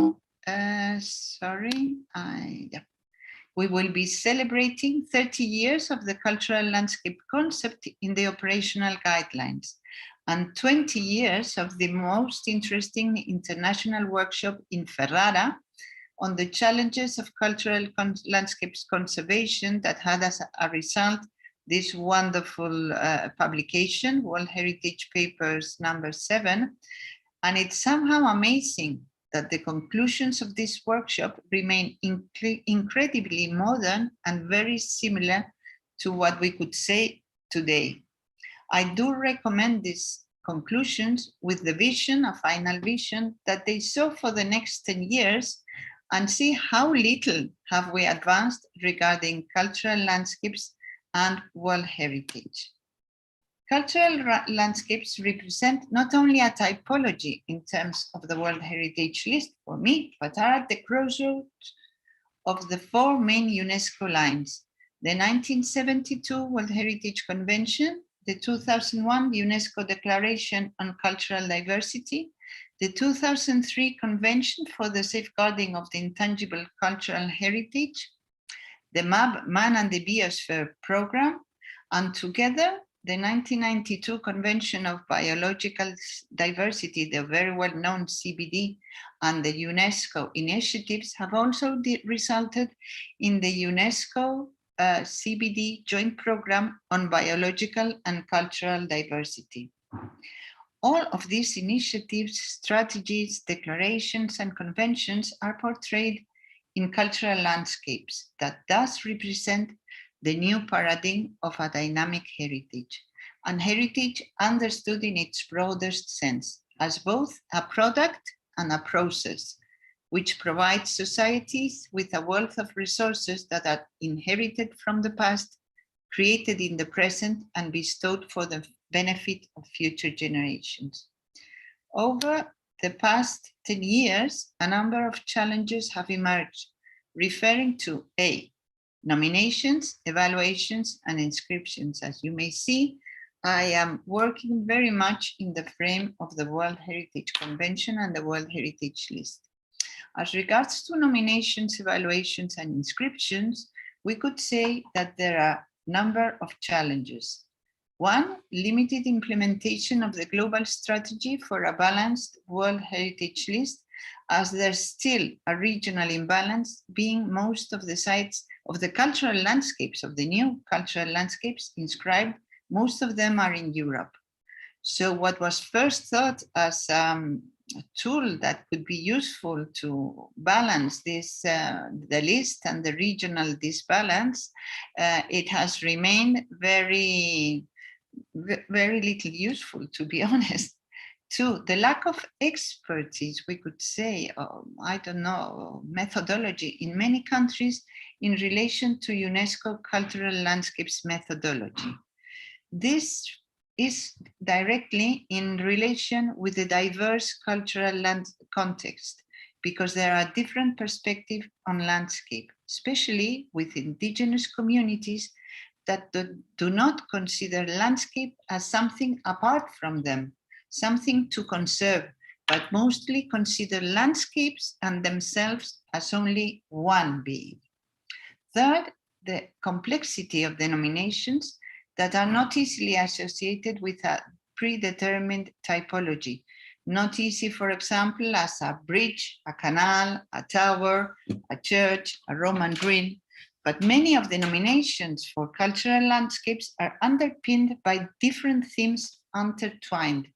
we will be celebrating 30 years of the cultural landscape concept in the operational guidelines, and 20 years of the most interesting international workshop in Ferrara, on the challenges of cultural landscapes conservation that had as a result this wonderful publication, World Heritage Papers number 7. And it's somehow amazing that the conclusions of this workshop remain incredibly modern and very similar to what we could say today. I do recommend these conclusions with the vision, a final vision, that they saw for the next 10 years and see how little have we advanced regarding cultural landscapes and World Heritage. Cultural landscapes represent not only a typology in terms of the World Heritage List for me, but are at the crossroads of the 4 main UNESCO lines: the 1972 World Heritage Convention, the 2001 UNESCO Declaration on Cultural Diversity, the 2003 Convention for the Safeguarding of the Intangible Cultural Heritage, the Man and the Biosphere Program, and together the 1992 Convention of Biological Diversity, the very well-known CBD, and the UNESCO initiatives have also resulted in the UNESCO CBD Joint Program on Biological and Cultural Diversity. All of these initiatives, strategies, declarations, and conventions are portrayed in cultural landscapes that thus represent the new paradigm of a dynamic heritage, and heritage understood in its broadest sense as both a product and a process, which provides societies with a wealth of resources that are inherited from the past, created in the present, and bestowed for the benefit of future generations. Over the past 10 years, a number of challenges have emerged, referring to A, nominations, evaluations, and inscriptions. As you may see, I am working very much in the frame of the World Heritage Convention and the World Heritage List. As regards to nominations, evaluations, and inscriptions, we could say that there are a number of challenges. One, limited implementation of the global strategy for a balanced World Heritage List, as there's still a regional imbalance, being most of the sites of the cultural landscapes, of the new cultural landscapes inscribed, most of them are in Europe. So what was first thought as a tool that could be useful to balance this, the list and the regional disbalance, it has remained very little useful, to be honest. Two, the lack of expertise, we could say, I don't know, methodology in many countries in relation to UNESCO cultural landscapes methodology. This is directly in relation with the diverse cultural land context, because there are different perspectives on landscape, especially with indigenous communities that do not consider landscape as something apart from them, something to conserve, but mostly consider landscapes and themselves as only one being. Third, the complexity of denominations that are not easily associated with a predetermined typology. Not easy, for example, as a bridge, a canal, a tower, a church, a Roman ruin, but many of the nominations for cultural landscapes are underpinned by different themes intertwined.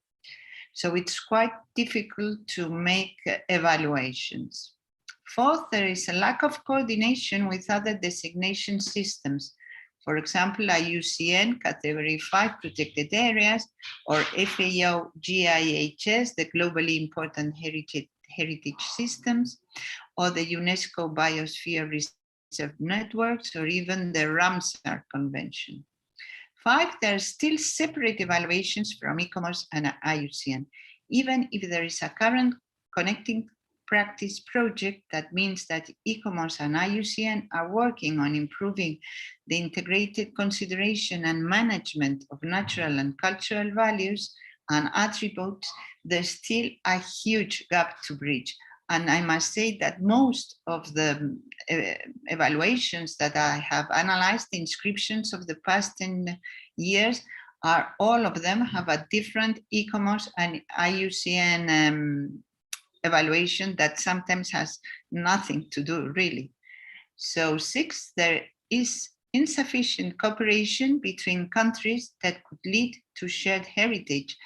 So it's quite difficult to make evaluations. Fourth, there is a lack of coordination with other designation systems. For example, IUCN Category 5 protected areas, or FAO GIHS, the globally important heritage systems, or the UNESCO Biosphere Reserve Networks, or even the Ramsar Convention. 5, there are still separate evaluations from ICOMOS and IUCN, even if there is a current connecting practice project. That means that ICOMOS and IUCN are working on improving the integrated consideration and management of natural and cultural values and attributes. There's still a huge gap to bridge. And I must say that most of the evaluations that I have analyzed, the inscriptions of the past 10 years, all of them have a different ICOMOS and IUCN evaluation that sometimes has nothing to do really. So 6, there is insufficient cooperation between countries that could lead to shared heritage,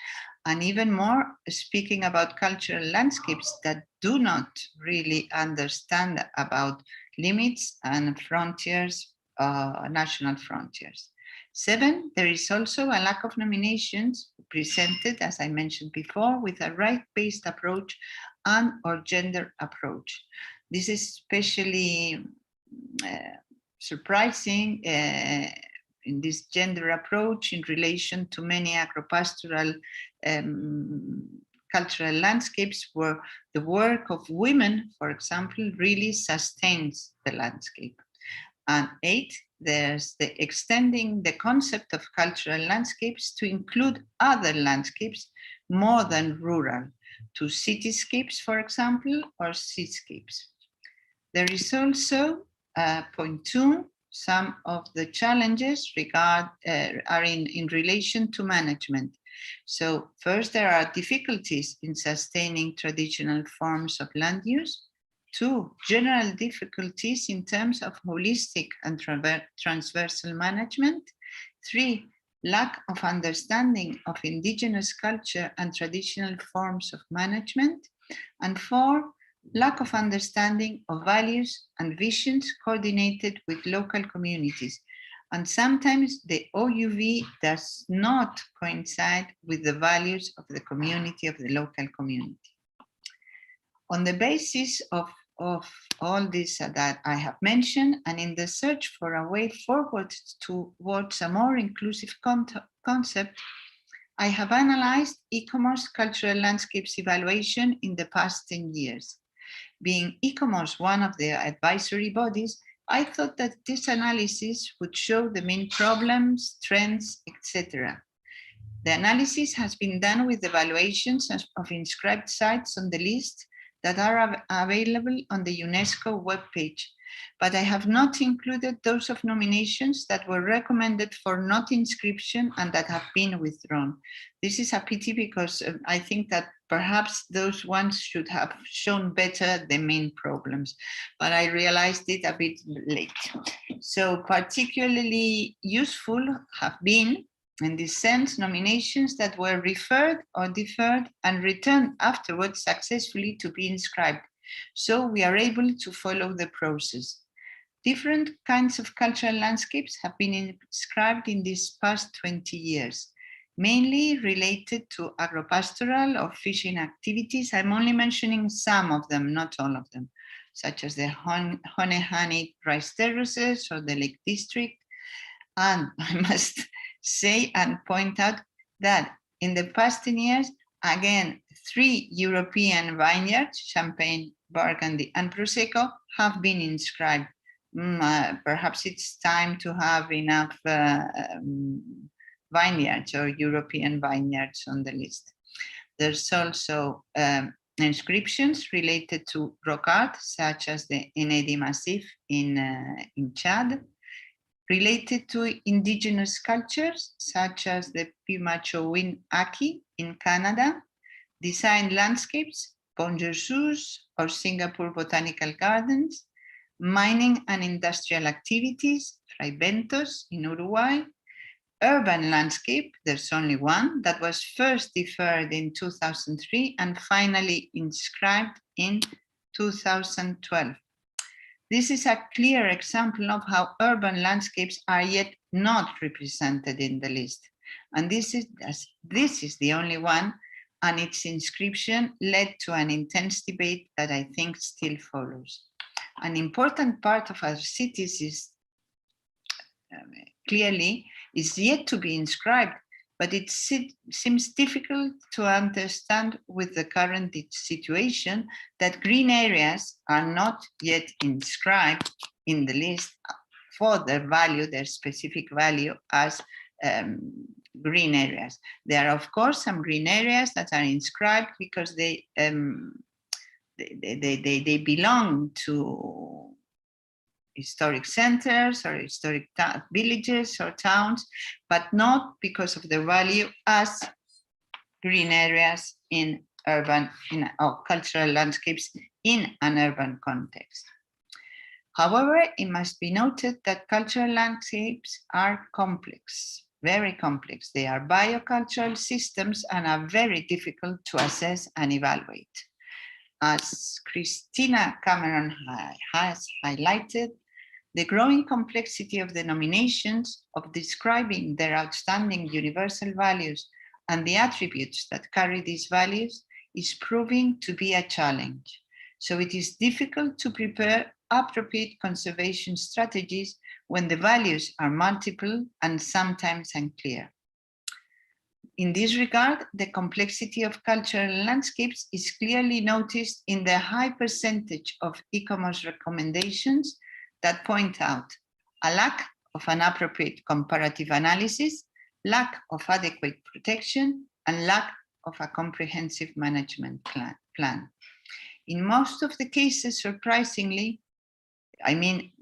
and even more, speaking about cultural landscapes that do not really understand about limits and frontiers, national frontiers. 7, there is also a lack of nominations presented, as I mentioned before, with a right-based approach and or gender approach. This is especially surprising in this gender approach in relation to many agropastoral cultural landscapes where the work of women, for example, really sustains the landscape. And 8, there's the extending the concept of cultural landscapes to include other landscapes more than rural, to cityscapes, for example, or seascapes. There is also point 2, some of the challenges are in relation to management. So first, there are difficulties in sustaining traditional forms of land use. 2, general difficulties in terms of holistic and transversal management. 3, lack of understanding of indigenous culture and traditional forms of management. And 4, lack of understanding of values and visions coordinated with local communities. And sometimes the OUV does not coincide with the values of the community, of the local community. On the basis of all this that I have mentioned, and in the search for a way forward towards a more inclusive concept, I have analyzed ICOMOS cultural landscapes evaluation in the past 10 years. Being ICOMOS one of the advisory bodies, I thought that this analysis would show the main problems, trends, etc. The analysis has been done with evaluations of inscribed sites on the list that are available on the UNESCO webpage, but I have not included those of nominations that were recommended for not inscription and that have been withdrawn. This is a pity because I think that perhaps those ones should have shown better the main problems, but I realized it a bit late. So particularly useful have been, in this sense, nominations that were referred or deferred and returned afterwards successfully to be inscribed. So we are able to follow the process. Different kinds of cultural landscapes have been inscribed in these past 20 years, mainly related to agropastoral or fishing activities. I'm only mentioning some of them, not all of them, such as the honey rice terraces or the Lake District. And I must say and point out that in the past 10 years, again, 3 European vineyards, Champagne, Burgundy, and Prosecco, have been inscribed. Perhaps it's time to have enough vineyards or European vineyards on the list. There's also inscriptions related to rock art, such as the Enedi Massif in Chad, related to indigenous cultures, such as the Pimachowin Aki in Canada, design landscapes, Pont-Jesús or Singapore Botanical Gardens, mining and industrial activities, Fray Bentos in Uruguay, urban landscape, there's only one, that was first deferred in 2003 and finally inscribed in 2012. This is a clear example of how urban landscapes are yet not represented in the list. And this is the only one, and its inscription led to an intense debate that I think still follows. An important part of our cities is clearly yet to be inscribed, but it seems difficult to understand with the current situation that green areas are not yet inscribed in the list for their value, their specific value as green areas. There are, of course, some green areas that are inscribed because they belong to historic centers or historic villages or towns, but not because of their value as green areas in cultural landscapes in an urban context. However, it must be noted that cultural landscapes are complex, very complex. They are biocultural systems and are very difficult to assess and evaluate. As Christina Cameron has highlighted, the growing complexity of denominations of describing their outstanding universal values and the attributes that carry these values is proving to be a challenge. So it is difficult to prepare appropriate conservation strategies when the values are multiple and sometimes unclear. In this regard, the complexity of cultural landscapes is clearly noticed in the high percentage of ICOMOS recommendations that point out a lack of an appropriate comparative analysis, lack of adequate protection, and lack of a comprehensive management plan. In most of the cases, surprisingly,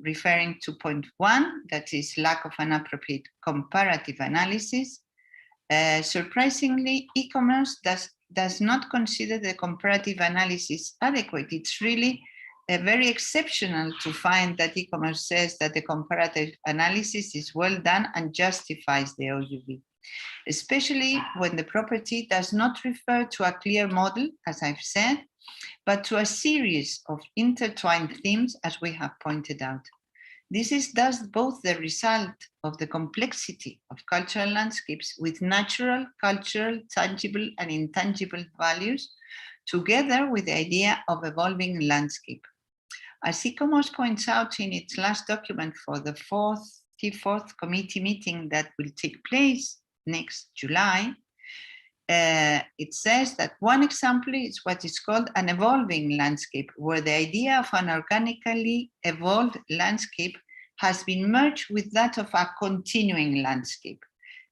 referring to point 1, that is lack of an appropriate comparative analysis, surprisingly, ICOMOS does not consider the comparative analysis adequate. It's really very exceptional to find that ICOMOS says that the comparative analysis is well done and justifies the OUV, especially when the property does not refer to a clear model, as I've said, but to a series of intertwined themes, as we have pointed out. This is thus both the result of the complexity of cultural landscapes with natural, cultural, tangible, and intangible values, together with the idea of evolving landscape. As ICOMOS points out in its last document for the 44th committee meeting that will take place next July, it says that one example is what is called an evolving landscape, where the idea of an organically evolved landscape has been merged with that of a continuing landscape.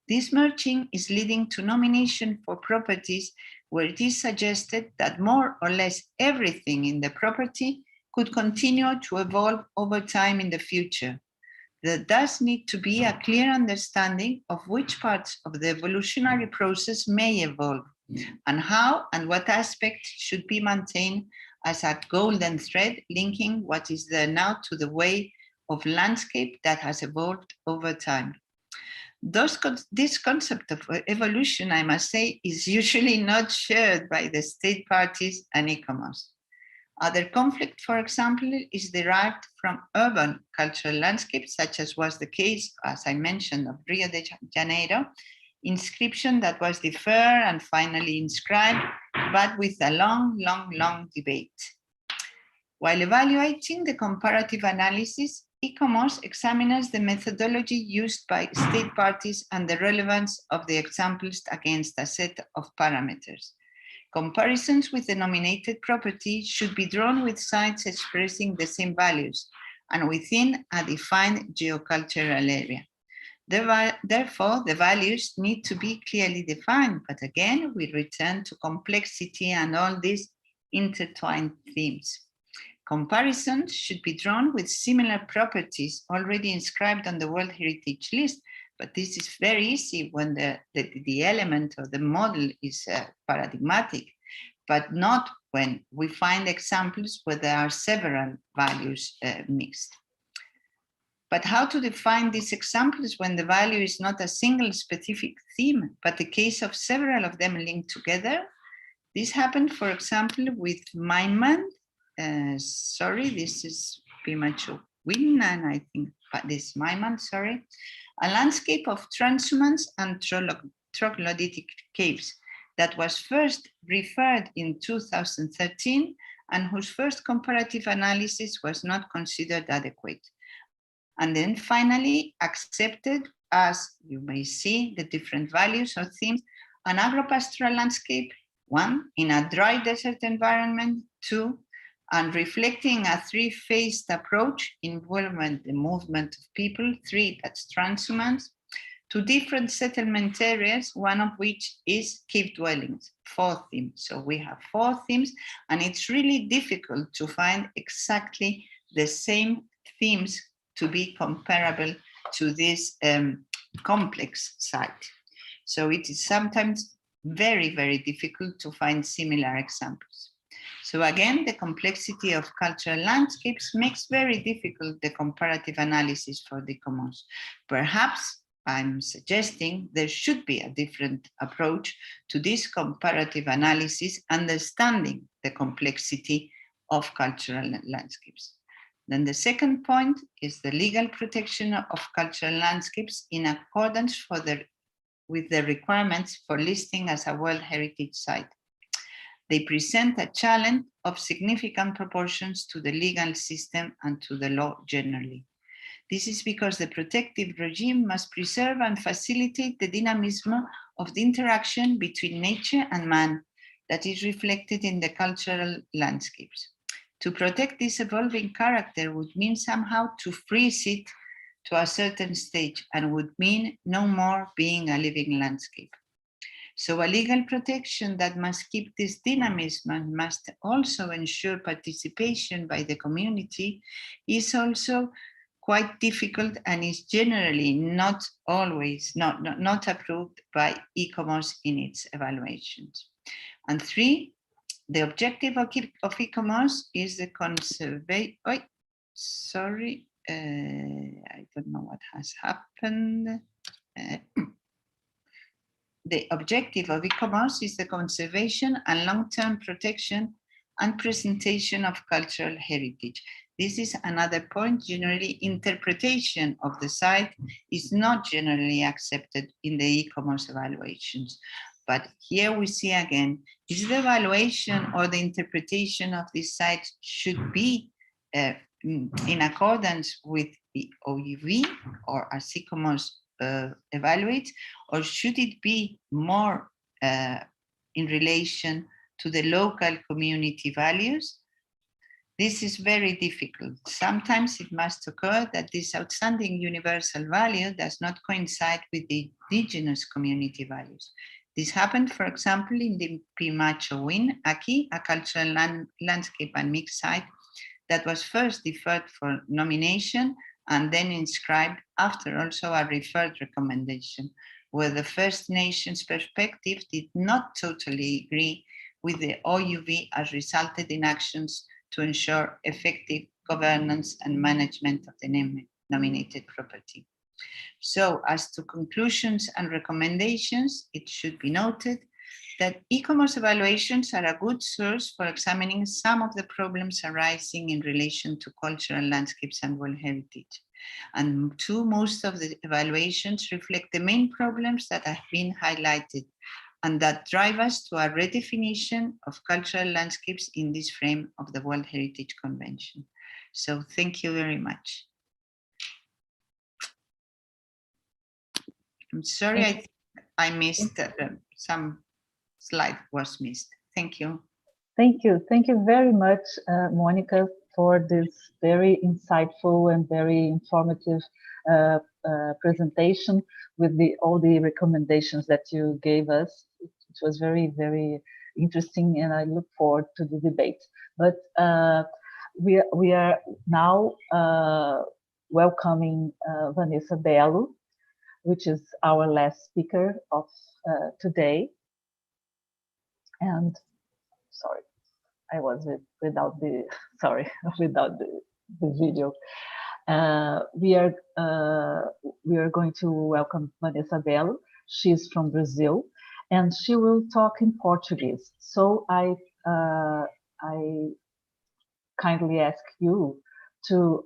This merging is leading to nomination for properties where it is suggested that more or less everything in the property could continue to evolve over time in the future. There does need to be a clear understanding of which parts of the evolutionary process may evolve and how and what aspects should be maintained as a golden thread linking what is there now to the way of landscape that has evolved over time. This concept of evolution, I must say, is usually not shared by the state parties and ICOMOS. Other conflict, for example, is derived from urban cultural landscapes, such as was the case, as I mentioned, of Rio de Janeiro, inscription that was deferred and finally inscribed, but with a long debate. While evaluating the comparative analysis, ICOMOS examines the methodology used by state parties and the relevance of the examples against a set of parameters. Comparisons with the nominated property should be drawn with sites expressing the same values and within a defined geocultural area. Therefore, the values need to be clearly defined, but again, we return to complexity and all these intertwined themes. Comparisons should be drawn with similar properties already inscribed on the World Heritage List, but this is very easy when the element or the model is paradigmatic, but not when we find examples where there are several values mixed. But how to define these examples when the value is not a single specific theme, but the case of several of them linked together? This happened, for example, with Mainman. This is Pimachu Winnan, I think, but this Mainman, a landscape of transhumance and troglodytic caves that was first referred in 2013 and whose first comparative analysis was not considered adequate. And then finally accepted, as you may see, the different values or themes, an agropastoral landscape, 1, in a dry desert environment, 2, and reflecting a three-phased approach involving the movement of people, 3, that's transhumance, to different settlement areas, one of which is cave dwellings, 4 themes. So we have 4 themes, and it's really difficult to find exactly the same themes to be comparable to this complex site. So it is sometimes very, very difficult to find similar examples. So again, the complexity of cultural landscapes makes very difficult the comparative analysis for the commons. Perhaps I'm suggesting there should be a different approach to this comparative analysis, understanding the complexity of cultural landscapes. Then the second point is the legal protection of cultural landscapes in accordance with the requirements for listing as a World Heritage Site. They present a challenge of significant proportions to the legal system and to the law generally. This is because the protective regime must preserve and facilitate the dynamism of the interaction between nature and man that is reflected in the cultural landscapes. To protect this evolving character would mean somehow to freeze it to a certain stage and would mean no more being a living landscape. So a legal protection that must keep this dynamism and must also ensure participation by the community is also quite difficult and is generally not always not approved by ICOMOS in its evaluations. And three, the objective of ICOMOS is the conservation. Sorry, I don't know what has happened. The objective of ICOMOS is the conservation and long-term protection and presentation of cultural heritage. This is another point. Generally, interpretation of the site is not generally accepted in the ICOMOS evaluations. But here we see again, is the evaluation or the interpretation of this site should be in accordance with the OUV or as ICOMOS evaluates, or should it be more in relation to the local community values? This is very difficult. Sometimes it must occur that this outstanding universal value does not coincide with the indigenous community values. This happened, for example, in the Pimacho Win, Aki, a cultural landscape and mixed site that was first deferred for nomination and then inscribed after also a referred recommendation, where the First Nations perspective did not totally agree with the OUV as resulted in actions to ensure effective governance and management of the nominated property. So as to conclusions and recommendations, it should be noted that ICOMOS evaluations are a good source for examining some of the problems arising in relation to cultural landscapes and world heritage. And two, most of the evaluations reflect the main problems that have been highlighted and that drive us to a redefinition of cultural landscapes in this frame of the World Heritage Convention. So thank you very much. I'm sorry, I missed some slide was missed. Thank you. Thank you. Thank you very much, Monica, for this very insightful and very informative presentation with all the recommendations that you gave us. It was very, very interesting, and I look forward to the debate. But we are now welcoming Vanessa Bello, which is our last speaker of today. And sorry, I was without the video. We are going to welcome Vanessa Bello. She's from Brazil, and she will talk in Portuguese. So I kindly ask you to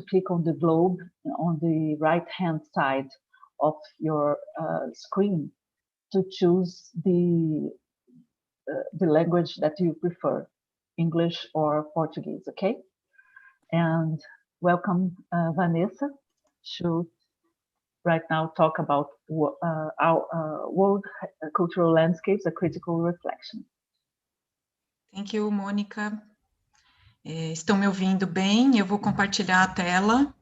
click on the globe on the right-hand side of your screen to choose the language that you prefer, English or Portuguese, okay? And welcome, Vanessa. She'll right now talk about our world cultural landscapes, a critical reflection. Thank you, Mônica. Estão me ouvindo bem? Eu vou compartilhar a tela.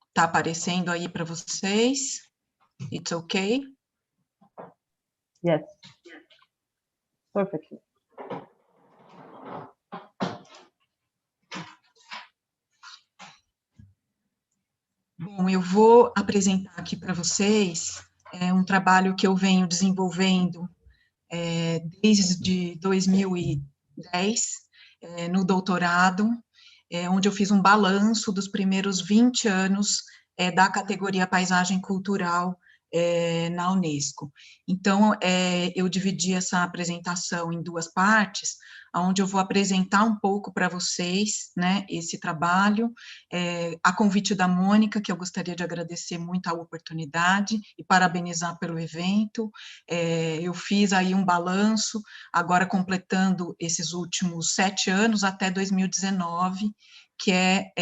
Está aparecendo aí para vocês? It's okay? Yes. Perfectly. Bom, eu vou apresentar aqui para vocês um trabalho que eu venho desenvolvendo desde 2010, no doutorado, onde eu fiz um balanço dos primeiros 20 anos da categoria Paisagem Cultural na Unesco. Então, eu dividi essa apresentação em duas partes, onde eu vou apresentar um pouco para vocês, né, esse trabalho, a convite da Mônica, que eu gostaria de agradecer muito a oportunidade e parabenizar pelo evento. Eu fiz aí um balanço, agora completando esses últimos 7 anos até 2019, que é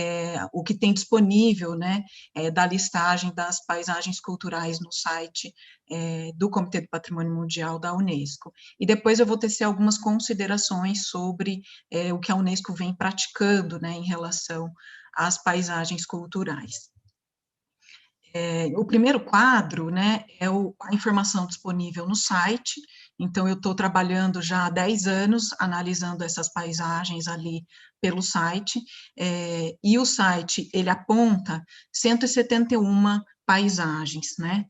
o que tem disponível, né, da listagem das paisagens culturais no site do Comitê do Patrimônio Mundial da Unesco. E depois eu vou tecer algumas considerações sobre o que a Unesco vem praticando, né, em relação às paisagens culturais. O primeiro quadro, né, é a informação disponível no site. Então, eu estou trabalhando já há 10 anos, analisando essas paisagens ali pelo site, e o site, ele aponta 171 paisagens, né,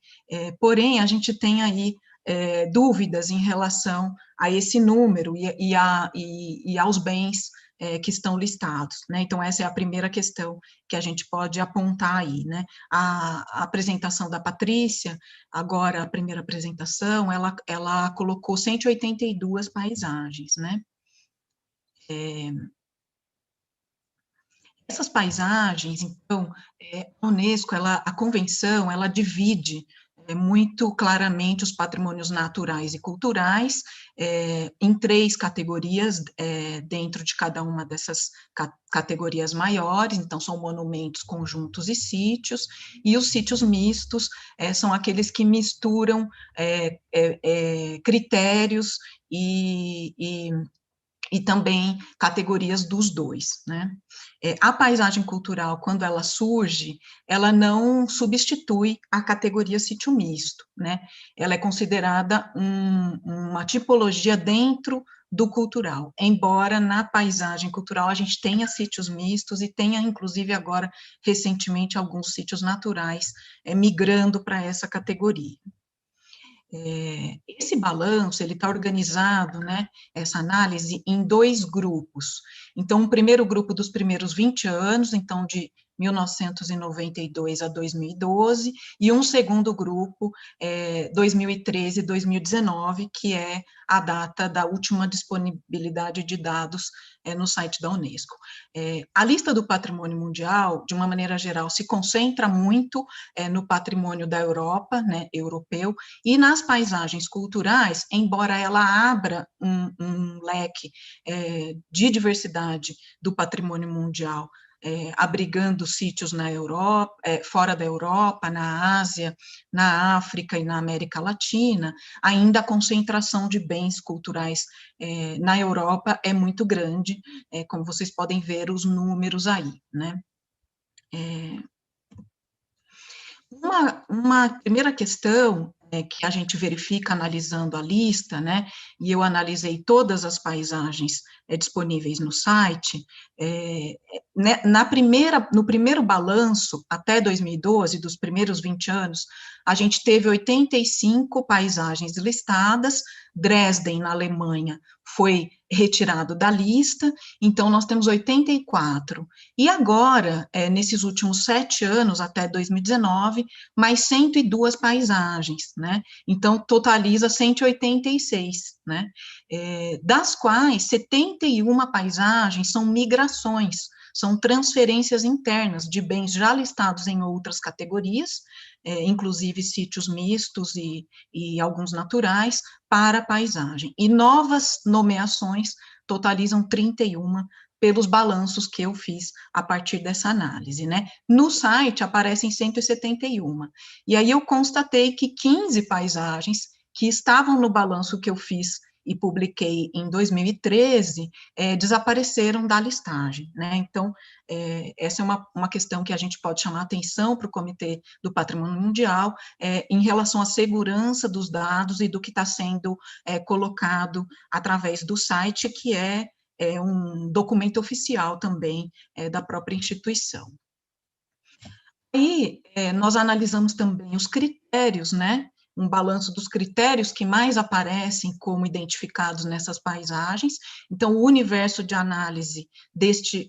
porém, a gente tem aí dúvidas em relação a esse número e aos bens que estão listados, né, então essa é a primeira questão que a gente pode apontar aí, né. A apresentação da Patrícia, agora a primeira apresentação, ela colocou 182 paisagens, né. Essas paisagens, então, a Unesco, a convenção, ela divide muito claramente os patrimônios naturais e culturais em 3 categorias dentro de cada uma dessas categorias maiores. Então, são monumentos, conjuntos e sítios, e os sítios mistos são aqueles que misturam critérios e também categorias dos dois, né? A paisagem cultural, quando ela surge, ela não substitui a categoria sítio misto, né? Ela é considerada uma tipologia dentro do cultural, embora na paisagem cultural a gente tenha sítios mistos e tenha, inclusive agora, recentemente, alguns sítios naturais migrando para essa categoria. Esse balanço, ele está organizado, né, essa análise, em 2 grupos. Então, um primeiro grupo dos primeiros 20 anos, então, de 1992 a 2012, e um segundo grupo, 2013 e 2019, que é a data da última disponibilidade de dados no site da Unesco. A lista do patrimônio mundial, de uma maneira geral, se concentra muito no patrimônio da Europa, né, europeu, e nas paisagens culturais, embora ela abra um leque de diversidade do patrimônio mundial, abrigando sítios na Europa, fora da Europa, na Ásia, na África e na América Latina, ainda a concentração de bens culturais na Europa é muito grande, como vocês podem ver os números aí, né? Uma primeira questão que a gente verifica analisando a lista, né, e eu analisei todas as paisagens disponíveis no site, no primeiro balanço, até 2012, dos primeiros 20 anos, a gente teve 85 paisagens listadas. Dresden, na Alemanha, foi retirado da lista, então nós temos 84. E agora, nesses últimos 7 anos, até 2019, mais 102 paisagens, né? Então, totaliza 186, né? Das quais 71 paisagens são migrações, são transferências internas de bens já listados em outras categorias, inclusive sítios mistos e alguns naturais, para a paisagem. E novas nomeações totalizam 31 pelos balanços que eu fiz a partir dessa análise, né? No site aparecem 171. E aí eu constatei que 15 paisagens que estavam no balanço que eu fiz e publiquei em 2013, desapareceram da listagem, né? Então, essa é uma questão que a gente pode chamar atenção para o Comitê do Patrimônio Mundial, em relação à segurança dos dados e do que está sendo colocado através do site, que é um documento oficial também da própria instituição. Aí, nós analisamos também os critérios, né? Um balanço dos critérios que mais aparecem como identificados nessas paisagens. Então, o universo de análise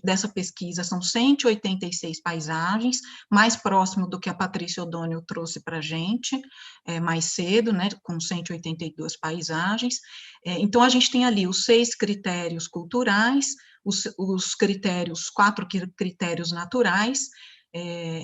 dessa pesquisa são 186 paisagens, mais próximo do que a Patrícia O'Donnell trouxe para a gente mais cedo, né, com 182 paisagens. Então, a gente tem ali os 6 critérios culturais, os critérios, 4 critérios naturais,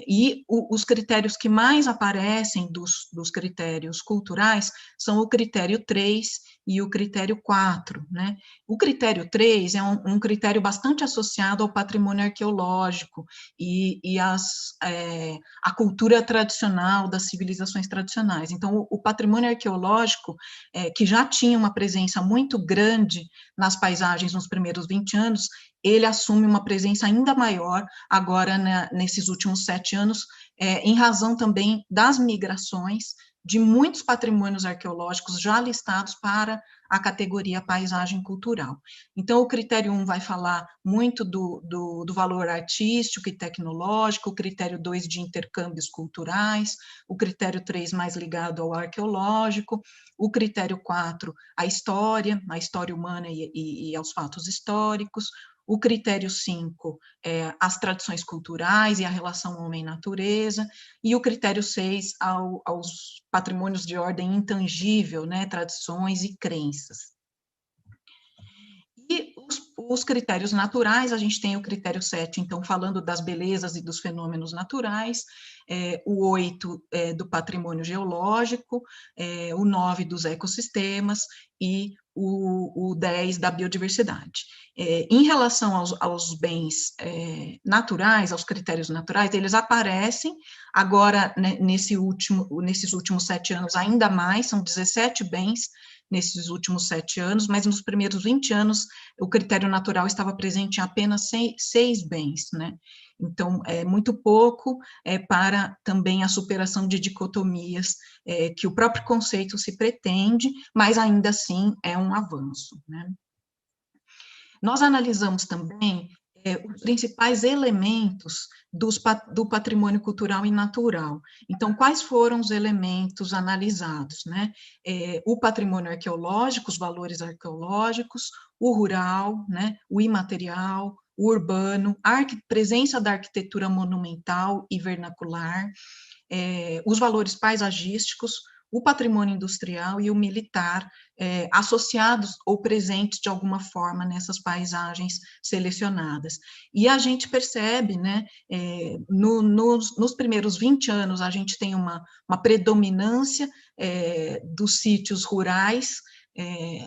e os critérios que mais aparecem dos critérios culturais são o critério 3 e o critério 4, né? O critério 3 é um critério bastante associado ao patrimônio arqueológico e a cultura tradicional das civilizações tradicionais. Então, o patrimônio arqueológico, que já tinha uma presença muito grande nas paisagens nos primeiros 20 anos, ele assume uma presença ainda maior agora nesses últimos 7 anos, em razão também das migrações de muitos patrimônios arqueológicos já listados para a categoria paisagem cultural. Então, o critério 1 vai falar muito do valor artístico e tecnológico, o critério 2 de intercâmbios culturais, o critério 3 mais ligado ao arqueológico, o critério 4, a história humana e aos fatos históricos, o critério 5, as tradições culturais e a relação homem-natureza, e o critério 6, aos patrimônios de ordem intangível, né, tradições e crenças. E os critérios naturais, a gente tem o critério 7, então, falando das belezas e dos fenômenos naturais, o 8 do patrimônio geológico, o 9 dos ecossistemas e o 10 da biodiversidade. Em relação aos bens naturais, aos critérios naturais, eles aparecem agora, né, nesses últimos 7 anos, ainda mais, são 17 bens nesses últimos 7 anos, mas nos primeiros 20 anos, o critério natural estava presente em apenas 6 bens, né? Então, é muito pouco para também a superação de dicotomias que o próprio conceito se pretende, mas ainda assim é um avanço, né? Nós analisamos também os principais elementos do patrimônio cultural e natural. Então, quais foram os elementos analisados, né? O patrimônio arqueológico, os valores arqueológicos, o rural, né? O imaterial, o urbano, a presença da arquitetura monumental e vernacular, os valores paisagísticos, o patrimônio industrial e o militar, associados ou presentes de alguma forma nessas paisagens selecionadas. E a gente percebe, né, nos primeiros 20 anos, a gente tem uma predominância dos sítios rurais,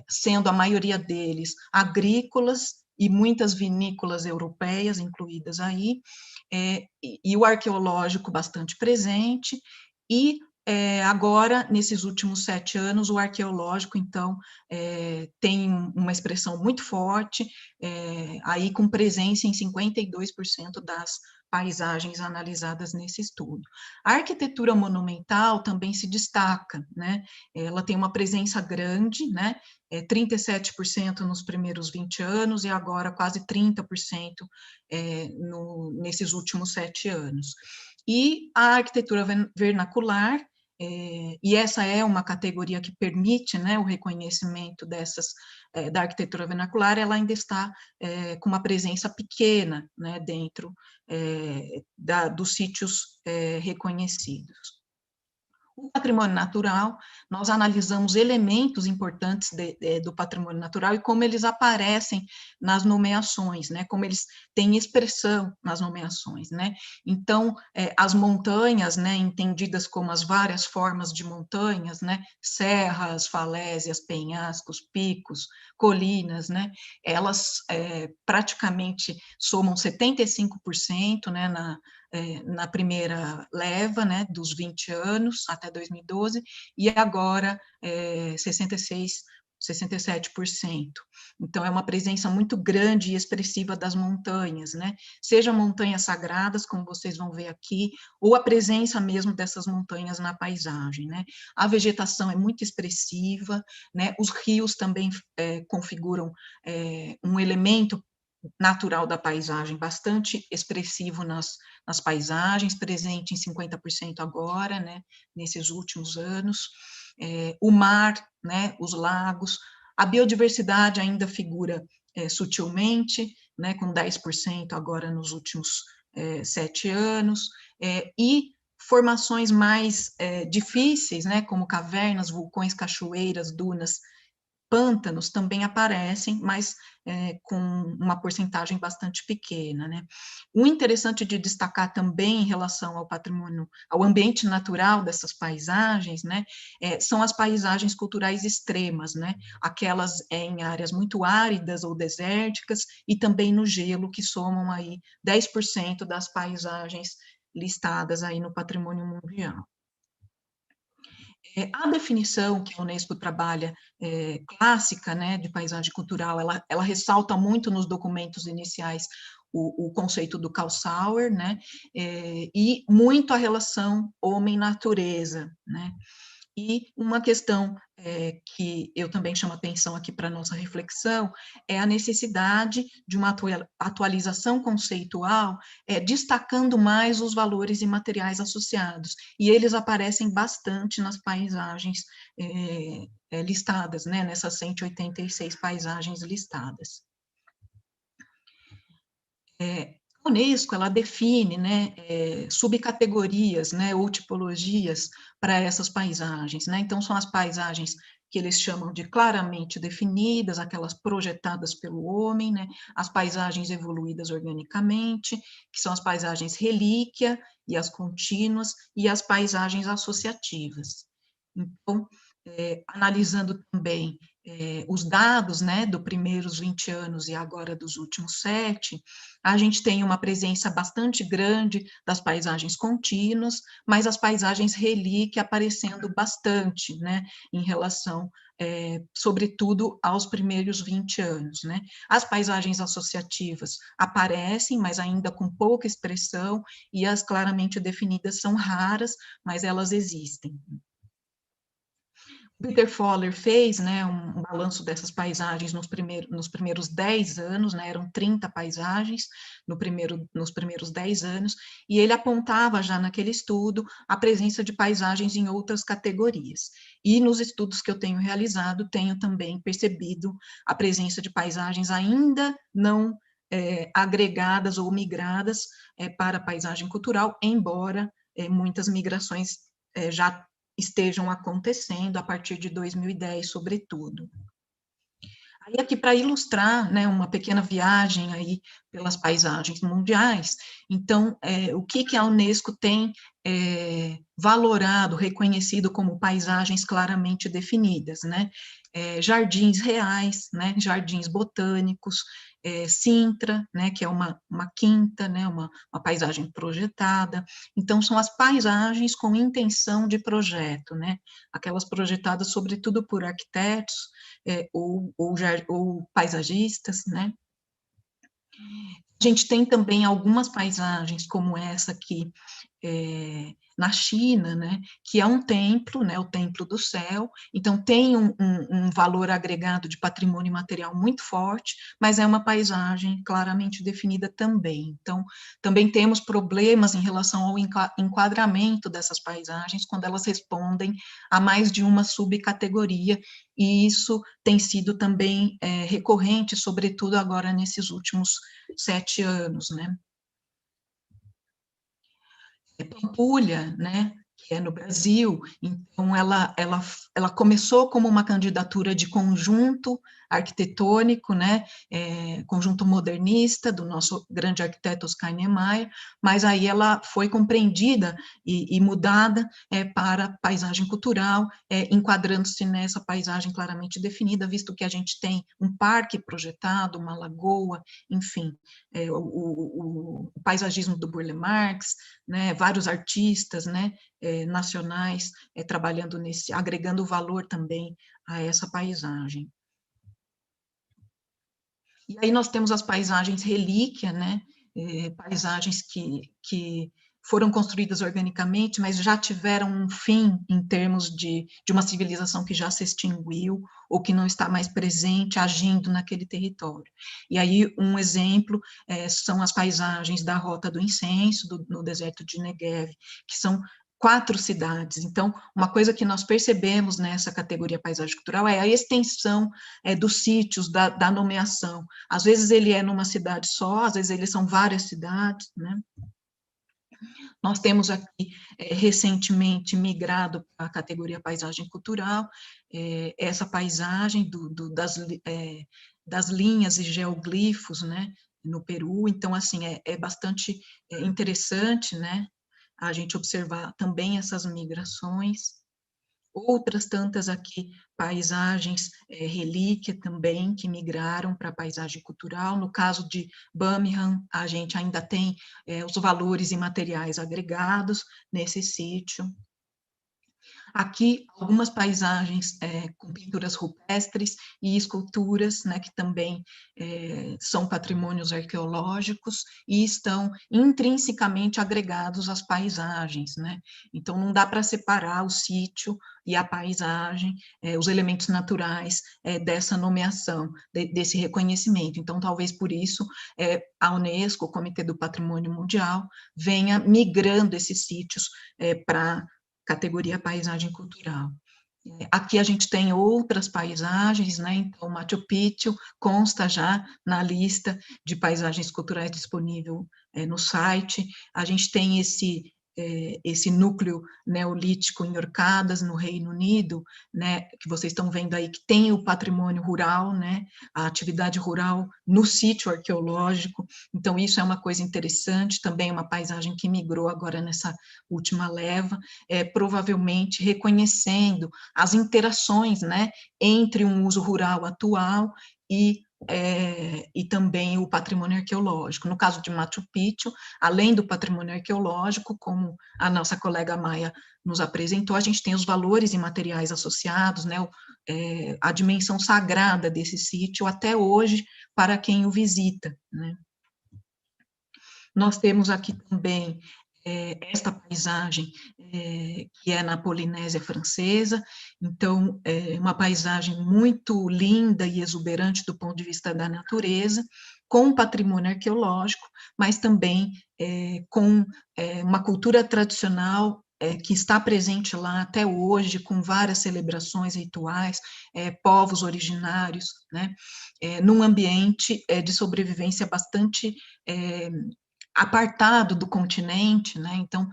sendo a maioria deles agrícolas, e muitas vinícolas europeias incluídas aí, e o arqueológico bastante presente, e agora, nesses últimos 7 anos, o arqueológico, então, tem uma expressão muito forte, aí com presença em 52% das paisagens analisadas nesse estudo. A arquitetura monumental também se destaca, né? Ela tem uma presença grande, né? 37% nos primeiros 20 anos e agora quase 30% nesses últimos 7 anos. E a arquitetura vernacular, e essa é uma categoria que permite, né, o reconhecimento da arquitetura vernacular, ela ainda está com uma presença pequena, né, dentro dos sítios reconhecidos. O patrimônio natural, nós analisamos elementos importantes do patrimônio natural e como eles aparecem nas nomeações, né, como eles têm expressão nas nomeações, né. Então, as montanhas, né, entendidas como as várias formas de montanhas, né, serras, falésias, penhascos, picos, colinas, né, elas praticamente somam 75%, né, na primeira leva, né, dos 20 anos até 2012, e agora 67%. Então, é uma presença muito grande e expressiva das montanhas, né, seja montanhas sagradas, como vocês vão ver aqui, ou a presença mesmo dessas montanhas na paisagem, né. A vegetação é muito expressiva, né, os rios também configuram um elemento natural da paisagem, bastante expressivo nas paisagens, presente em 50% agora, né, nesses últimos anos. O mar, né, os lagos, a biodiversidade ainda figura sutilmente, né, com 10% agora nos últimos 7 anos, e formações mais difíceis, né, como cavernas, vulcões, cachoeiras, dunas, pântanos também aparecem, mas com uma porcentagem bastante pequena, né? O interessante de destacar também em relação ao patrimônio, ao ambiente natural dessas paisagens, né, são as paisagens culturais extremas, né? Aquelas em áreas muito áridas ou desérticas e também no gelo, que somam aí 10% das paisagens listadas aí no patrimônio mundial. A definição que a Unesco trabalha, clássica, né, de paisagem cultural, ela ressalta muito nos documentos iniciais o conceito do Karlsauer, né, e muito a relação homem-natureza, né. E uma questão que eu também chamo a atenção aqui para a nossa reflexão é a necessidade de uma atualização conceitual, destacando mais os valores imateriais associados, e eles aparecem bastante nas paisagens listadas, né, nessas 186 paisagens listadas. A Unesco, ela define, né, subcategorias, né, ou tipologias para essas paisagens, né, então são as paisagens que eles chamam de claramente definidas, aquelas projetadas pelo homem, né, as paisagens evoluídas organicamente, que são as paisagens relíquia e as contínuas, e as paisagens associativas. Então, analisando também os dados, né, dos primeiros 20 anos e agora dos últimos 7, a gente tem uma presença bastante grande das paisagens contínuas, mas as paisagens relíquia aparecendo bastante, né, em relação, sobretudo, aos primeiros 20 anos, né. As paisagens associativas aparecem, mas ainda com pouca expressão, e as claramente definidas são raras, mas elas existem. Peter Fowler fez, né, um balanço dessas paisagens nos primeiros 10 anos, né, eram 30 paisagens nos primeiros 10 anos, e ele apontava já naquele estudo a presença de paisagens em outras categorias. E nos estudos que eu tenho realizado, tenho também percebido a presença de paisagens ainda não agregadas ou migradas para a paisagem cultural, embora muitas migrações já estejam acontecendo a partir de 2010, sobretudo. Aí aqui para ilustrar, né, uma pequena viagem aí pelas paisagens mundiais, então, o que a Unesco tem valorado, reconhecido como paisagens claramente definidas, né? Jardins reais, né, jardins botânicos, Sintra, né, que é uma quinta, né, uma paisagem projetada. Então, são as paisagens com intenção de projeto, né, aquelas projetadas sobretudo por arquitetos ou paisagistas, né. A gente tem também algumas paisagens, como essa aqui, na China, né, que é um templo, né, o Templo do Céu, então tem um valor agregado de patrimônio material muito forte, mas é uma paisagem claramente definida também. Então, também temos problemas em relação ao enquadramento dessas paisagens, quando elas respondem a mais de uma subcategoria, e isso tem sido também recorrente, sobretudo agora nesses últimos 7 anos, né. Pampulha, né, que é no Brasil, então ela começou como uma candidatura de conjunto arquitetônico, né, conjunto modernista do nosso grande arquiteto Oscar Niemeyer, mas aí ela foi compreendida e mudada para paisagem cultural, enquadrando-se nessa paisagem claramente definida, visto que a gente tem um parque projetado, uma lagoa, enfim, o paisagismo do Burle Marx, né, vários artistas, né, nacionais trabalhando agregando valor também a essa paisagem. E aí nós temos as paisagens relíquia, né, paisagens que foram construídas organicamente, mas já tiveram um fim em termos de uma civilização que já se extinguiu ou que não está mais presente, agindo naquele território. E aí, um exemplo são as paisagens da Rota do Incenso, no deserto de Negev, que são 4 cidades. Então, uma coisa que nós percebemos nessa categoria paisagem cultural é a extensão dos sítios, da nomeação. Às vezes ele é numa cidade só, às vezes eles são várias cidades, né? Nós temos aqui, recentemente, migrado para a categoria paisagem cultural, essa paisagem das linhas e geoglifos, né, no Peru. Então, assim, é bastante interessante, né, a gente observar também essas migrações. Outras tantas aqui, paisagens relíquia também, que migraram para a paisagem cultural. No caso de Birmingham, a gente ainda tem os valores imateriais agregados nesse sítio. Aqui, algumas paisagens com pinturas rupestres e esculturas, né, que também são patrimônios arqueológicos e estão intrinsecamente agregados às paisagens, né? Então, não dá para separar o sítio e a paisagem, os elementos naturais dessa nomeação, desse reconhecimento. Então, talvez por isso a Unesco, o Comitê do Patrimônio Mundial, venha migrando esses sítios para categoria paisagem cultural. Aqui a gente tem outras paisagens, né? Então, Machu Picchu consta já na lista de paisagens culturais disponível no site. A gente tem esse núcleo neolítico em Orcadas, no Reino Unido, né, que vocês estão vendo aí, que tem o patrimônio rural, né, a atividade rural no sítio arqueológico. Então, isso é uma coisa interessante, também uma paisagem que migrou agora nessa última leva, provavelmente reconhecendo as interações, né, entre um uso rural atual e também o patrimônio arqueológico. No caso de Machu Picchu, além do patrimônio arqueológico, como a nossa colega Maia nos apresentou, a gente tem os valores imateriais associados, né, a dimensão sagrada desse sítio até hoje para quem o visita, né. Nós temos aqui também esta paisagem que é na Polinésia Francesa, então, uma paisagem muito linda e exuberante do ponto de vista da natureza, com patrimônio arqueológico, mas também com uma cultura tradicional que está presente lá até hoje, com várias celebrações rituais, povos originários, né, num ambiente de sobrevivência bastante apartado do continente, né? Então,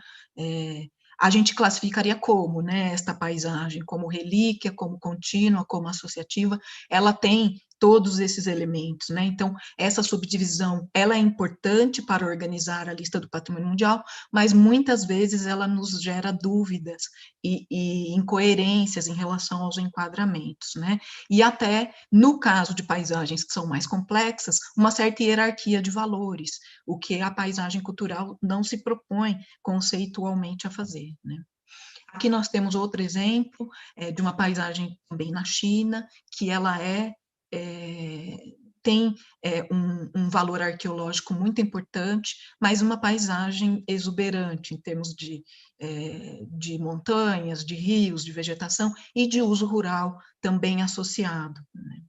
a gente classificaria como, né, esta paisagem, como relíquia, como contínua, como associativa, ela tem todos esses elementos, né? Então, essa subdivisão, ela é importante para organizar a lista do patrimônio mundial, mas muitas vezes ela nos gera dúvidas e incoerências em relação aos enquadramentos, né? E até, no caso de paisagens que são mais complexas, uma certa hierarquia de valores, o que a paisagem cultural não se propõe conceitualmente a fazer, né? Aqui nós temos outro exemplo de uma paisagem também na China, que ela tem um valor arqueológico muito importante, mas uma paisagem exuberante em termos de montanhas, de rios, de vegetação e de uso rural também associado, né?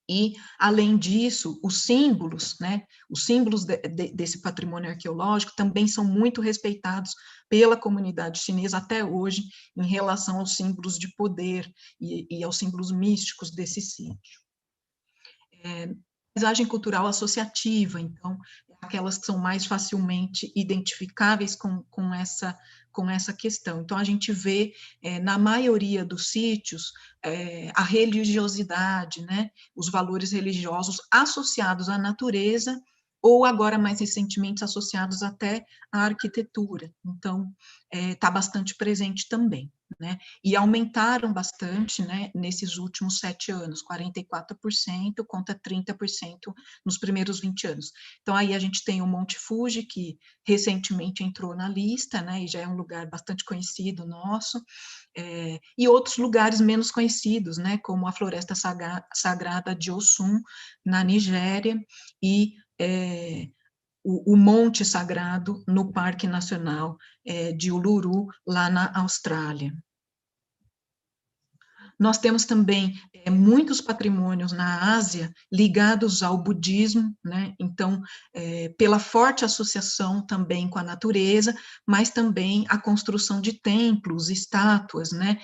E, além disso, os símbolos, né, os símbolos desse patrimônio arqueológico também são muito respeitados pela comunidade chinesa até hoje, em relação aos símbolos de poder e aos símbolos místicos desse sítio. Paisagem cultural associativa, então, aquelas que são mais facilmente identificáveis com essa questão. Então, a gente vê, na maioria dos sítios, a religiosidade, né, os valores religiosos associados à natureza, ou agora, mais recentemente, associados até à arquitetura. Então, está bastante presente também, né? E aumentaram bastante, né, nesses últimos 7 anos, 44% contra 30% nos primeiros 20 anos. Então, aí a gente tem o Monte Fuji, que recentemente entrou na lista, né, e já é um lugar bastante conhecido nosso, e outros lugares menos conhecidos, né, como a Floresta Sagrada de Osun, na Nigéria, e o Monte Sagrado no Parque Nacional de Uluru, lá na Austrália. Nós temos também muitos patrimônios na Ásia ligados ao budismo, né? Então, pela forte associação também com a natureza, mas também a construção de templos, estátuas, né?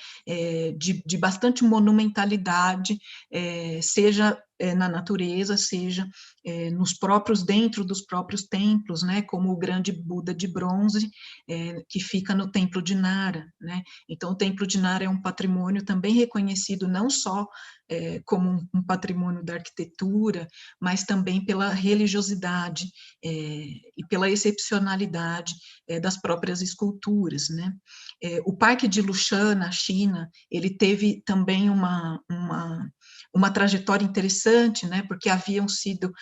De bastante monumentalidade, seja na natureza, seja dentro dos próprios templos, né? Como o grande Buda de bronze, que fica no Templo de Nara, né? Então, o Templo de Nara é um patrimônio também reconhecido não só como um patrimônio da arquitetura, mas também pela religiosidade e pela excepcionalidade das próprias esculturas, né? O Parque de Lushan, na China, ele teve também uma trajetória interessante, né? Porque haviam sido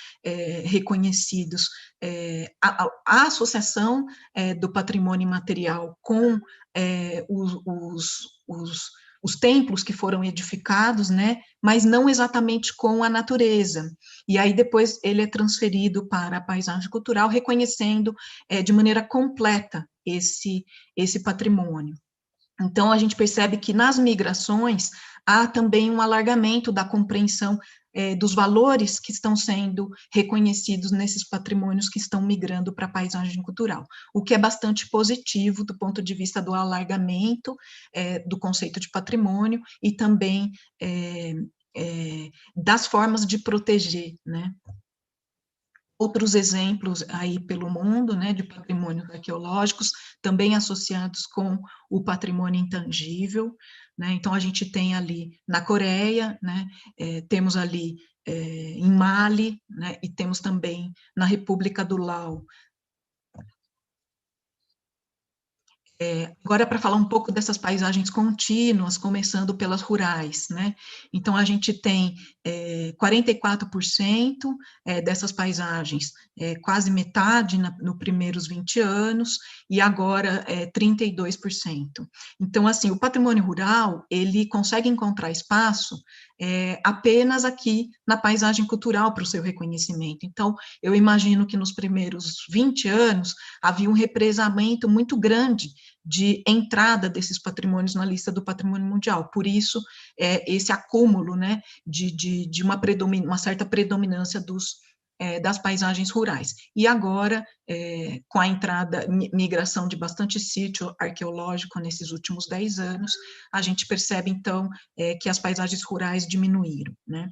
reconhecidos a associação do patrimônio imaterial com os templos que foram edificados, né, mas não exatamente com a natureza. E aí depois ele é transferido para a paisagem cultural, reconhecendo de maneira completa esse patrimônio. Então, a gente percebe que nas migrações há também um alargamento da compreensão dos valores que estão sendo reconhecidos nesses patrimônios que estão migrando para a paisagem cultural, o que é bastante positivo do ponto de vista do alargamento do conceito de patrimônio e também das formas de proteger, né? Outros exemplos aí pelo mundo, né, de patrimônios arqueológicos, também associados com o patrimônio intangível, né, então a gente tem ali na Coreia, né, temos ali em Mali, né, e temos também na República do Laos. Agora, para falar um pouco dessas paisagens contínuas, começando pelas rurais, né? Então, a gente tem 44% dessas paisagens, quase metade nos primeiros 20 anos, e agora 32%. Então, assim, o patrimônio rural, ele consegue encontrar espaço apenas aqui na paisagem cultural para o seu reconhecimento. Então, eu imagino que nos primeiros 20 anos havia um represamento muito grande de entrada desses patrimônios na lista do patrimônio mundial. Por isso, esse acúmulo, né, de uma certa predominância das paisagens rurais. E agora, com a migração de bastante sítio arqueológico nesses últimos 10 anos, a gente percebe, então, que as paisagens rurais diminuíram, né?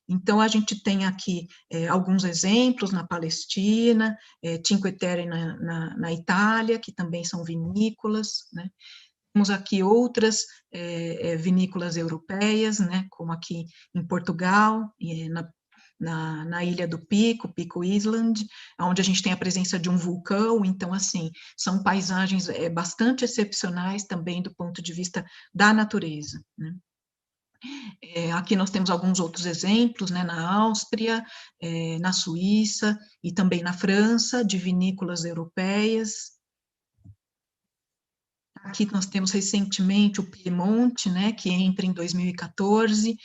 Então, a gente tem aqui alguns exemplos na Palestina, Cinque Terre na Itália, que também são vinícolas, né? Temos aqui outras vinícolas europeias, né? Como aqui em Portugal, na Ilha do Pico Island, onde a gente tem a presença de um vulcão. Então, assim, são paisagens bastante excepcionais também do ponto de vista da natureza, né? Aqui nós temos alguns outros exemplos, né, na Áustria, na Suíça e também na França, de vinícolas europeias. Aqui nós temos recentemente o Piemonte, né, que entra em 2014,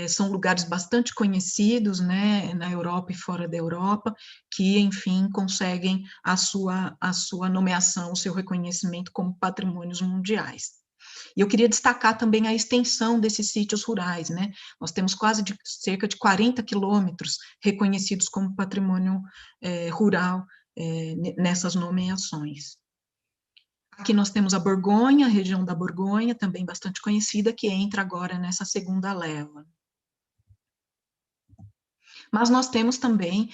são lugares bastante conhecidos, né, na Europa e fora da Europa, que, enfim, conseguem a sua nomeação, o seu reconhecimento como patrimônios mundiais. E eu queria destacar também a extensão desses sítios rurais, né? Nós temos cerca de 40 quilômetros reconhecidos como patrimônio rural nessas nomeações. Aqui nós temos a Borgonha, a região da Borgonha, também bastante conhecida, que entra agora nessa segunda leva. Mas nós temos também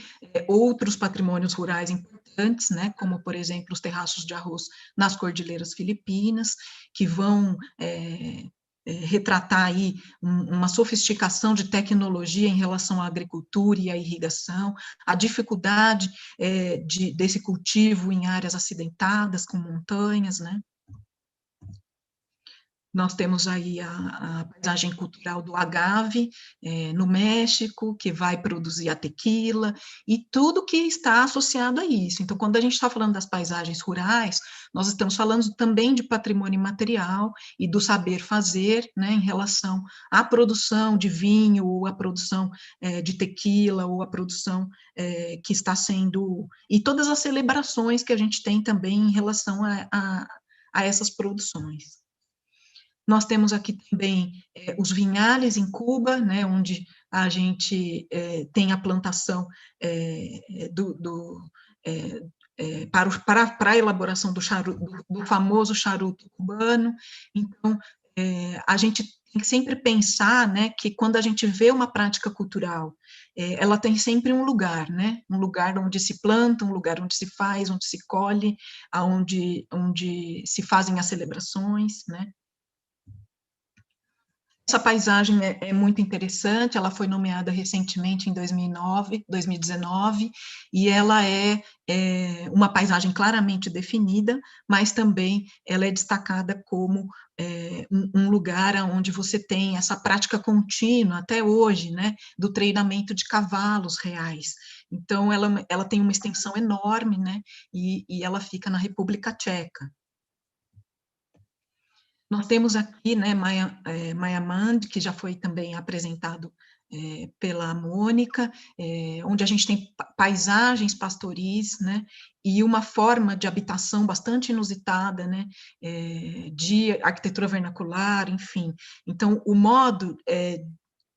outros patrimônios rurais importantes, né, como, por exemplo, os terraços de arroz nas cordilheiras filipinas, que vão retratar aí uma sofisticação de tecnologia em relação à agricultura e à irrigação, a dificuldade desse cultivo em áreas acidentadas, com montanhas, né. Nós temos aí a paisagem cultural do agave, no México, que vai produzir a tequila, e tudo que está associado a isso. Então, quando a gente está falando das paisagens rurais, nós estamos falando também de patrimônio imaterial e do saber fazer, né, em relação à produção de vinho, ou à produção de tequila, ou à produção que está sendo... E todas as celebrações que a gente tem também em relação a essas produções. Nós temos aqui também os vinhales em Cuba, né, onde a gente tem a plantação para a elaboração do charuto, do famoso charuto cubano. Então, a gente tem que sempre pensar, né, que quando a gente vê uma prática cultural, ela tem sempre um lugar, né, um lugar onde se planta, um lugar onde se faz, onde se colhe, onde se fazem as celebrações, né. Essa paisagem é muito interessante, ela foi nomeada recentemente em 2019, e ela é uma paisagem claramente definida, mas também ela é destacada como um lugar onde você tem essa prática contínua, até hoje, né, do treinamento de cavalos reais. Então, ela tem uma extensão enorme, né, e ela fica na República Tcheca. Nós temos aqui, né, Maiamand, que já foi também apresentado pela Mônica, onde a gente tem paisagens pastoris, né, e uma forma de habitação bastante inusitada, né, de arquitetura vernacular, enfim. Então, o modo...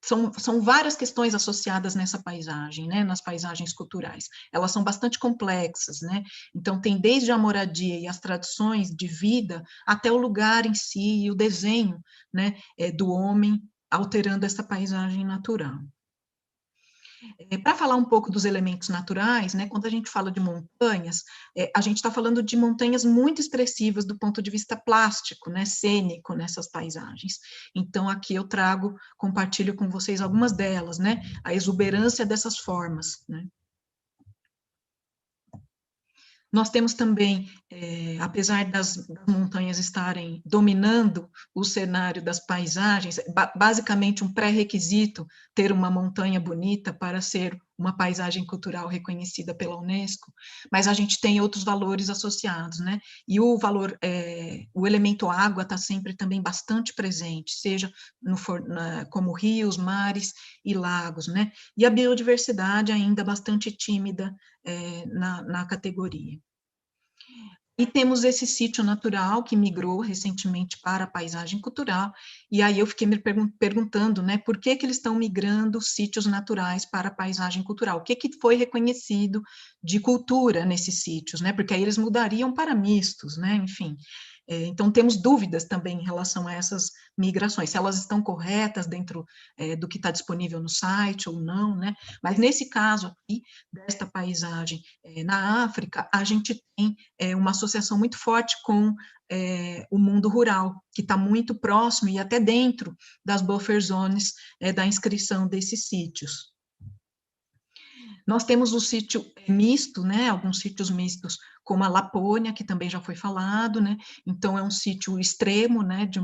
São várias questões associadas nessa paisagem, né, nas paisagens culturais. Elas são bastante complexas, né, então tem desde a moradia e as tradições de vida, até o lugar em si e o desenho, né, do homem alterando essa paisagem natural. Para falar um pouco dos elementos naturais, né, quando a gente fala de montanhas, a gente está falando de montanhas muito expressivas do ponto de vista plástico, né, cênico nessas paisagens. Então, aqui eu compartilho com vocês algumas delas, né, a exuberância dessas formas, né. Nós temos também, apesar das montanhas estarem dominando o cenário das paisagens, basicamente um pré-requisito ter uma montanha bonita para ser uma paisagem cultural reconhecida pela Unesco, mas a gente tem outros valores associados, né? E o valor, o elemento água está sempre também bastante presente, seja como rios, mares e lagos, né? E a biodiversidade ainda bastante tímida na categoria. E temos esse sítio natural que migrou recentemente para a paisagem cultural, e aí eu fiquei me perguntando, né, por que eles estão migrando sítios naturais para a paisagem cultural? O que foi reconhecido de cultura nesses sítios, né? Porque aí eles mudariam para mistos, né? Enfim. Então, temos dúvidas também em relação a essas migrações, se elas estão corretas dentro do que está disponível no site ou não, né? Mas nesse caso aqui, desta paisagem na África, a gente tem uma associação muito forte com o mundo rural, que está muito próximo e até dentro das buffer zones da inscrição desses sítios. Nós temos o sítio misto, né, alguns sítios mistos, como a Lapônia, que também já foi falado, né, então é um sítio extremo, né, de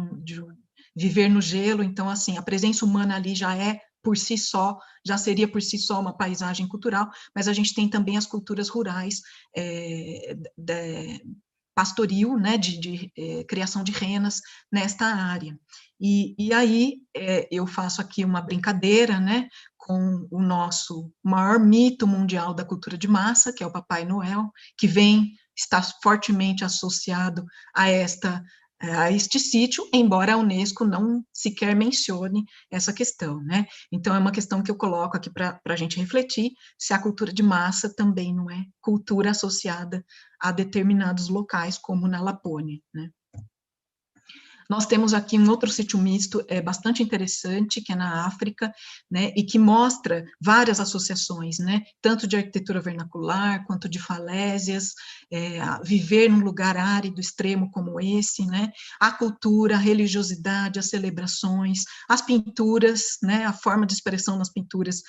viver no gelo, então, assim, a presença humana ali já seria por si só uma paisagem cultural, mas a gente tem também as culturas rurais, pastoril, né, de criação de renas nesta área. E aí eu faço aqui uma brincadeira, né, com o nosso maior mito mundial da cultura de massa, que é o Papai Noel, que está fortemente associado a este sítio, embora a Unesco não sequer mencione essa questão, né? Então, é uma questão que eu coloco aqui para a gente refletir, se a cultura de massa também não é cultura associada a determinados locais, como na Lapônia, né? Nós temos aqui um outro sítio misto bastante interessante, que é na África, né, e que mostra várias associações, né, tanto de arquitetura vernacular, quanto de falésias, viver num lugar árido extremo como esse, né, a cultura, a religiosidade, as celebrações, as pinturas, né, a forma de expressão nas pinturas,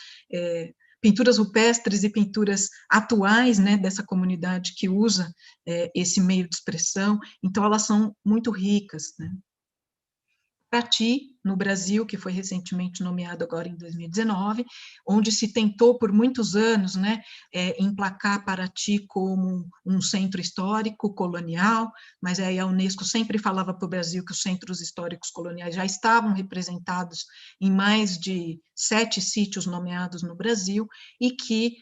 pinturas rupestres e pinturas atuais, né, dessa comunidade que usa esse meio de expressão, então elas são muito ricas, né. Paraty, no Brasil, que foi recentemente nomeado agora em 2019, onde se tentou por muitos anos, né, emplacar Paraty como um centro histórico colonial, mas aí a Unesco sempre falava para o Brasil que os centros históricos coloniais já estavam representados em mais de 7 sítios nomeados no Brasil, e que,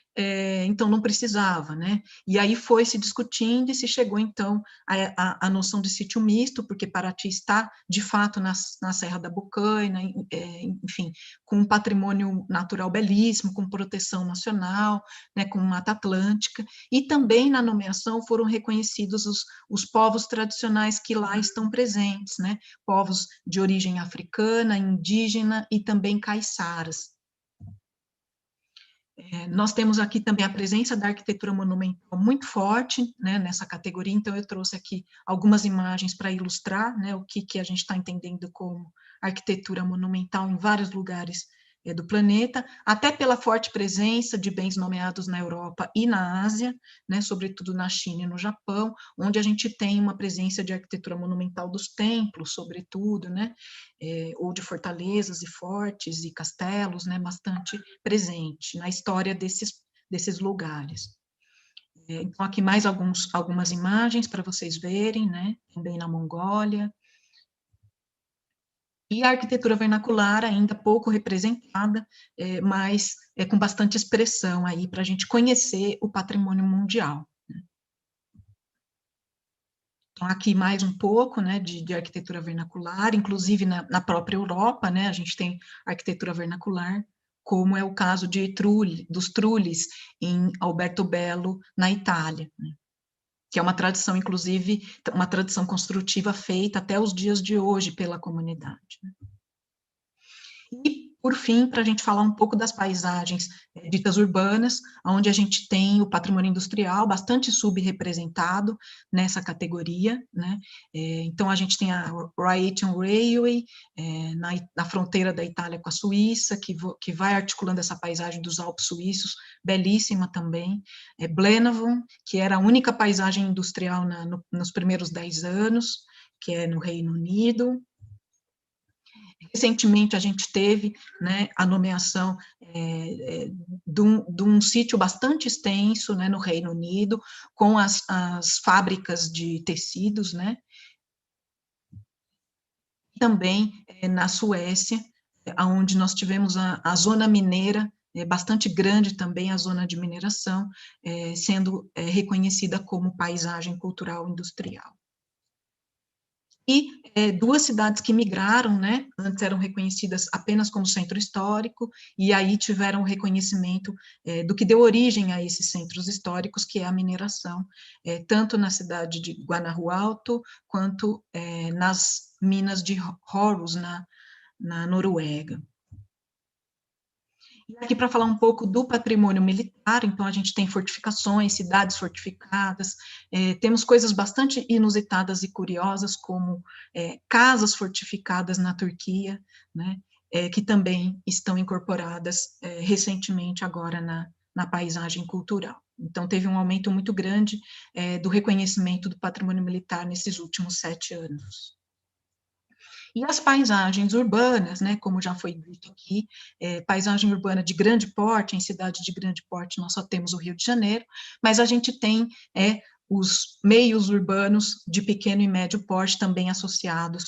então, não precisava, né? E aí foi se discutindo e se chegou, então, a noção de sítio misto, porque Paraty está, de fato, na Serra da Bocaina, enfim, com um patrimônio natural belíssimo, com proteção nacional, né, com Mata Atlântica, e também na nomeação foram reconhecidos os povos tradicionais que lá estão presentes, né, povos de origem africana, indígena e também caiçaras. Nós temos aqui também a presença da arquitetura monumental muito forte, né, nessa categoria, então eu trouxe aqui algumas imagens para ilustrar, né, o que a gente está entendendo como arquitetura monumental em vários lugares do planeta, até pela forte presença de bens nomeados na Europa e na Ásia, né, sobretudo na China e no Japão, onde a gente tem uma presença de arquitetura monumental dos templos, sobretudo, né, ou de fortalezas e fortes e castelos, né, bastante presente na história desses lugares. Então, aqui mais algumas imagens para vocês verem, né, também na Mongólia. E a arquitetura vernacular ainda pouco representada, mas com bastante expressão aí para a gente conhecer o patrimônio mundial. Então, aqui mais um pouco, né, de arquitetura vernacular, inclusive na própria Europa, né, a gente tem arquitetura vernacular, como é o caso dos Trullis, em Alberto Bello, na Itália, né, que é uma tradição, inclusive, uma tradição construtiva feita até os dias de hoje pela comunidade, né. E, por fim, para a gente falar um pouco das paisagens ditas urbanas, onde a gente tem o patrimônio industrial bastante subrepresentado nessa categoria, né? Então, a gente tem a Rhaetian Railway, na fronteira da Itália com a Suíça, que vai articulando essa paisagem dos Alpes suíços, belíssima também. Blenheim, que era a única paisagem industrial nos primeiros 10 anos, que é no Reino Unido. Recentemente, a gente teve, né, a nomeação de um sítio bastante extenso, né, no Reino Unido, com as fábricas de tecidos, né, também na Suécia, onde nós tivemos a zona mineira, bastante grande também a zona de mineração, sendo reconhecida como paisagem cultural industrial. E 2 cidades que migraram, né, antes eram reconhecidas apenas como centro histórico, e aí tiveram o reconhecimento do que deu origem a esses centros históricos, que é a mineração, tanto na cidade de Guanajuato, quanto nas minas de Horus, na Noruega. E aqui para falar um pouco do patrimônio militar, então a gente tem fortificações, cidades fortificadas, temos coisas bastante inusitadas e curiosas, como casas fortificadas na Turquia, né, que também estão incorporadas recentemente agora na paisagem cultural. Então teve um aumento muito grande do reconhecimento do patrimônio militar nesses últimos 7 anos. E as paisagens urbanas, né, como já foi dito aqui, paisagem urbana de grande porte, em cidade de grande porte nós só temos o Rio de Janeiro, mas a gente tem os meios urbanos de pequeno e médio porte também associados,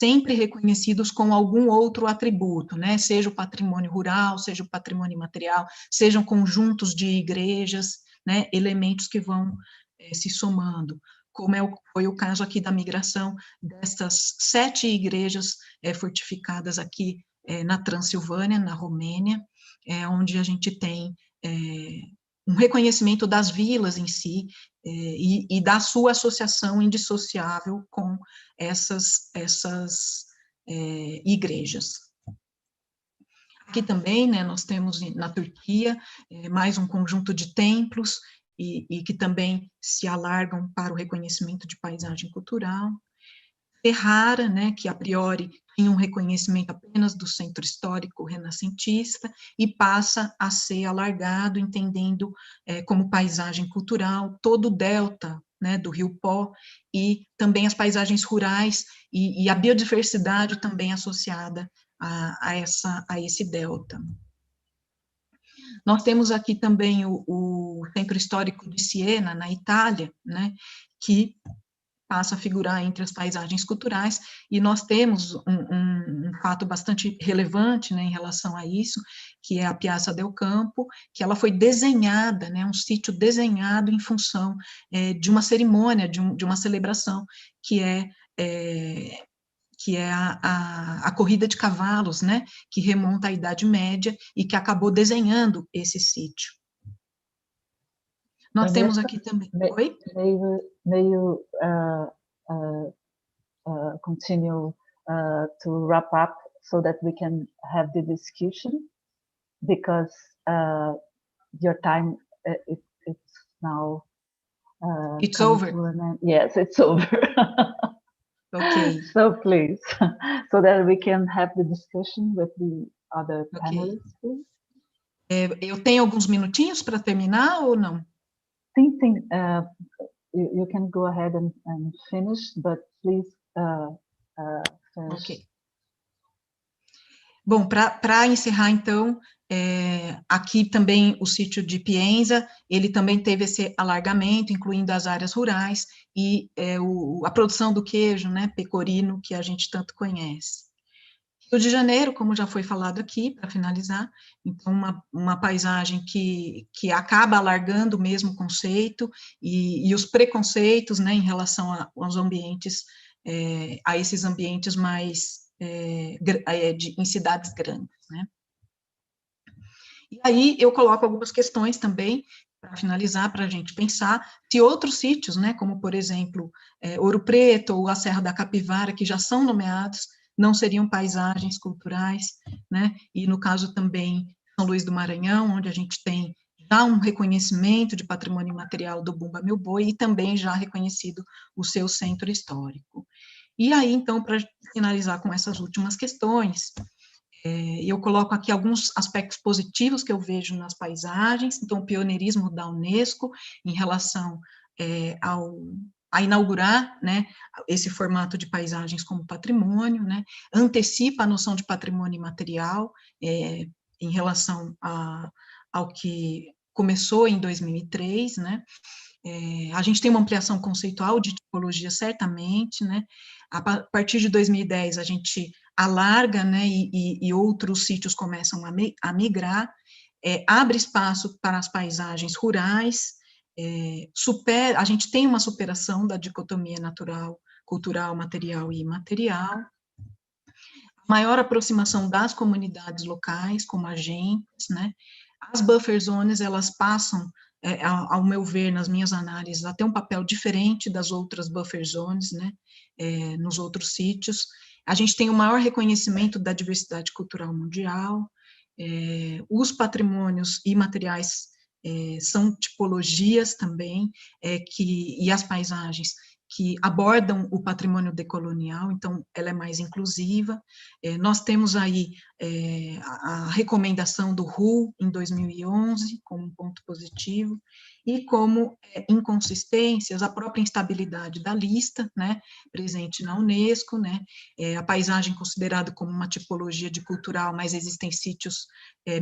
sempre reconhecidos com algum outro atributo, né, seja o patrimônio rural, seja o patrimônio imaterial, sejam conjuntos de igrejas, né, elementos que vão se somando, como foi o caso aqui da migração dessas 7 igrejas fortificadas aqui na Transilvânia, na Romênia, onde a gente tem um reconhecimento das vilas em si e da sua associação indissociável com essas igrejas. Aqui também, né, nós temos na Turquia mais um conjunto de templos, e que também se alargam para o reconhecimento de paisagem cultural. Ferrara, né, que a priori tinha um reconhecimento apenas do centro histórico renascentista, e passa a ser alargado, entendendo como paisagem cultural todo o delta né, do Rio Pó, e também as paisagens rurais e a biodiversidade também associada a esse delta. Nós temos aqui também o Centro Histórico de Siena, na Itália, né, que passa a figurar entre as paisagens culturais, e nós temos um fato bastante relevante, né, em relação a isso, que é a Piazza del Campo, que ela foi desenhada, né, um sítio desenhado em função de uma cerimônia, de uma celebração, que é a corrida de cavalos, né, que remonta à Idade Média e que acabou desenhando esse sítio. Nós temos aqui também... Oi? May you continue to wrap up so that we can have the discussion, because your time it's now it's over. Yes, it's over. Okay. So please, so that we can have the discussion with the other panelists, please. Eu tenho alguns minutinhos para terminar ou não? Sim. You can go ahead and finish, but please finish. Ok. Bom, para encerrar, então, aqui também o sítio de Pienza, ele também teve esse alargamento, incluindo as áreas rurais e a produção do queijo, né, pecorino, que a gente tanto conhece. Rio de Janeiro, como já foi falado aqui, para finalizar, então uma paisagem que acaba alargando o mesmo conceito e os preconceitos, né, em relação aos ambientes, a esses ambientes mais em cidades grandes, né. E aí eu coloco algumas questões também, para finalizar, para a gente pensar, se outros sítios, né, como por exemplo, Ouro Preto ou a Serra da Capivara, que já são nomeados, não seriam paisagens culturais, né, e no caso também São Luís do Maranhão, onde a gente tem já um reconhecimento de patrimônio imaterial do Bumba Meu Boi e também já reconhecido o seu centro histórico. E aí, então, para finalizar com essas últimas questões, eu coloco aqui alguns aspectos positivos que eu vejo nas paisagens, então o pioneirismo da Unesco em relação a inaugurar, né, esse formato de paisagens como patrimônio, né, antecipa a noção de patrimônio imaterial em relação ao que começou em 2003, né, a gente tem uma ampliação conceitual de tipologia, certamente, né, a partir de 2010 a gente alarga, né, e outros sítios começam a migrar, abre espaço para as paisagens rurais, a gente tem uma superação da dicotomia natural, cultural, material e imaterial, maior aproximação das comunidades locais como agentes, né, as buffer zones, elas passam, ao meu ver, nas minhas análises, a ter um papel diferente das outras buffer zones, né, nos outros sítios, a gente tem o maior reconhecimento da diversidade cultural mundial, os patrimônios imateriais são tipologias também, e as paisagens que abordam o patrimônio decolonial, então ela é mais inclusiva. Nós temos aí a recomendação do RU em 2011 como um ponto positivo, e como inconsistências, a própria instabilidade da lista, né, presente na Unesco, né, a paisagem considerada como uma tipologia de cultural, mas existem sítios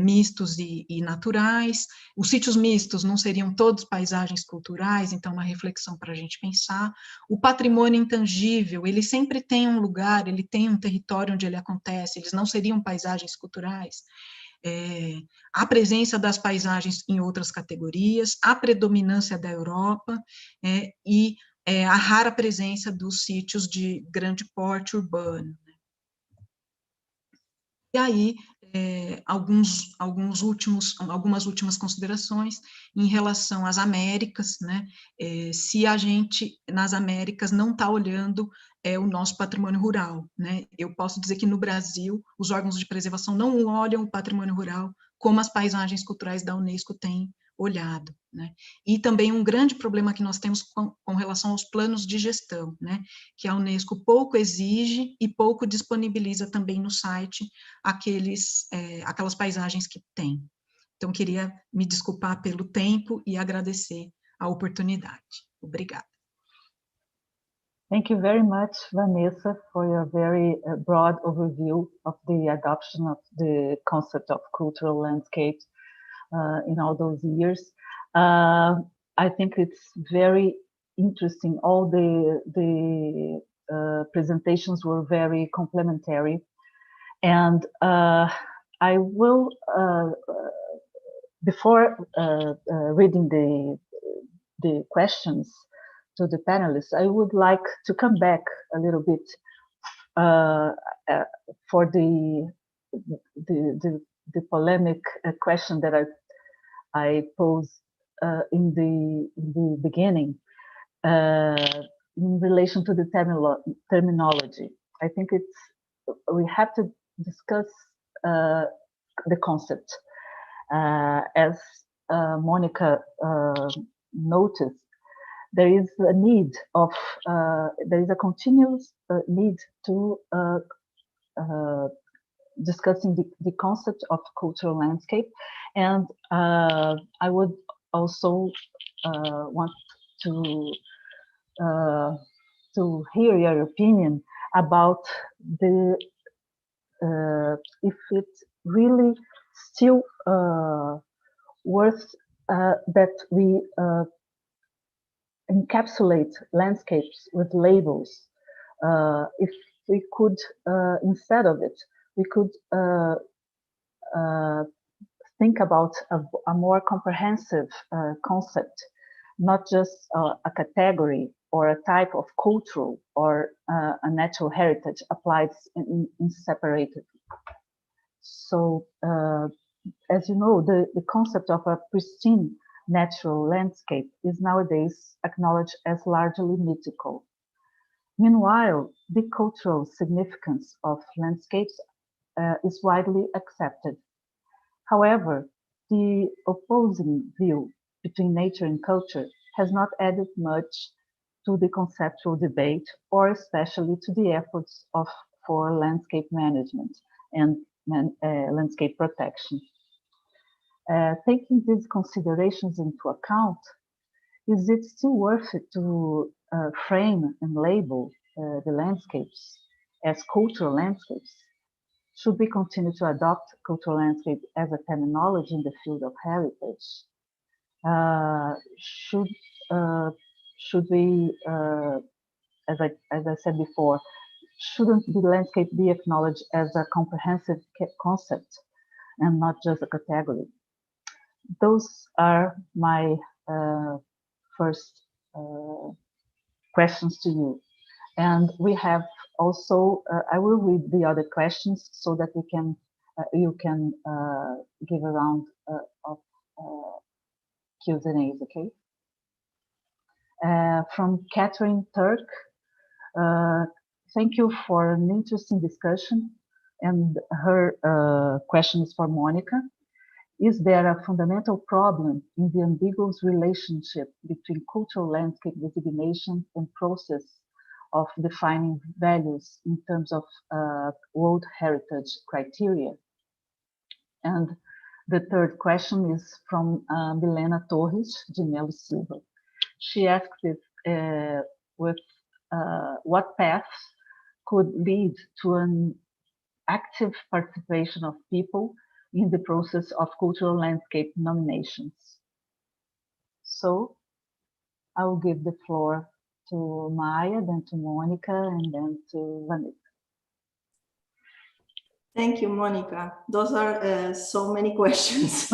mistos e naturais. Os sítios mistos não seriam todos paisagens culturais, então uma reflexão para a gente pensar. O patrimônio intangível, ele sempre tem um lugar, ele tem um território onde ele acontece, eles não seriam paisagens culturais. A presença das paisagens em outras categorias, a predominância da Europa e a rara presença dos sítios de grande porte urbano. E aí, algumas últimas considerações em relação às Américas, né, se a gente, nas Américas, não está olhando o nosso patrimônio rural, né, eu posso dizer que no Brasil, os órgãos de preservação não olham o patrimônio rural como as paisagens culturais da Unesco têm olhado, né, e também um grande problema que nós temos com relação aos planos de gestão, né, que a Unesco pouco exige e pouco disponibiliza também no site aquelas paisagens que tem. Então, queria me desculpar pelo tempo e agradecer a oportunidade. Obrigada. Thank you very much, Vanessa, for your very broad overview of the adoption of the concept of cultural landscapes in all those years. I think it's very interesting. All the presentations were very complementary, and I will, before reading the questions to the panelists, I would like to come back a little bit for the polemic question that I posed in the beginning in relation to the terminology. I think we have to discuss the concept. As Monica noticed, there is a need of there is a continuous need to discussing the concept of cultural landscape, and I would also want to hear your opinion about the if it's really still worth that we encapsulate landscapes with labels. If we could, instead of it, we could think about a more comprehensive concept, not just a category or a type of cultural or a natural heritage applied in separated. So, as you know, the concept of a pristine natural landscape is nowadays acknowledged as largely mythical. Meanwhile, the cultural significance of landscapes is widely accepted. However, the opposing view between nature and culture has not added much to the conceptual debate, or especially to the efforts for landscape management and landscape protection. Taking these considerations into account, is it still worth it to frame and label the landscapes as cultural landscapes? Should we continue to adopt cultural landscape as a terminology in the field of heritage? Should we, as I said before, shouldn't the landscape be acknowledged as a comprehensive concept and not just a category? Those are my first questions to you. And we have also, I will read the other questions so that we can, you can give a round of Q&As, okay? From Catherine Turk, thank you for an interesting discussion. And her question is for Monica. Is there a fundamental problem in the ambiguous relationship between cultural landscape designation and process of defining values in terms of World Heritage criteria? And the third question is from Milena Torres de Melo Silva. She asked if what paths could lead to an active participation of people in the process of cultural landscape nominations. So I will give the floor to Maya, then to Monica, and then to Vanessa. Thank you, Monica. Those are so many questions.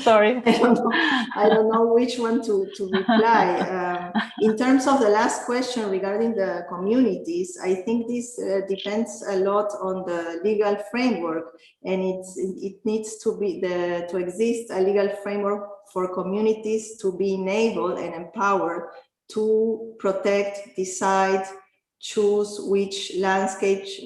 Sorry. I don't know which one to reply. In terms of the last question regarding the communities, I think this depends a lot on the legal framework, and it needs to be to exist a legal framework for communities to be enabled and empowered to protect, decide, choose which landscapes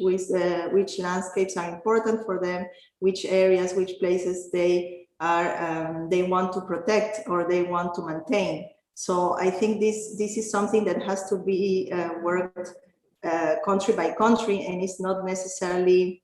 are important for them, which areas, which places they want to protect or they want to maintain. So I think this is something that has to be worked country by country, and it's not necessarily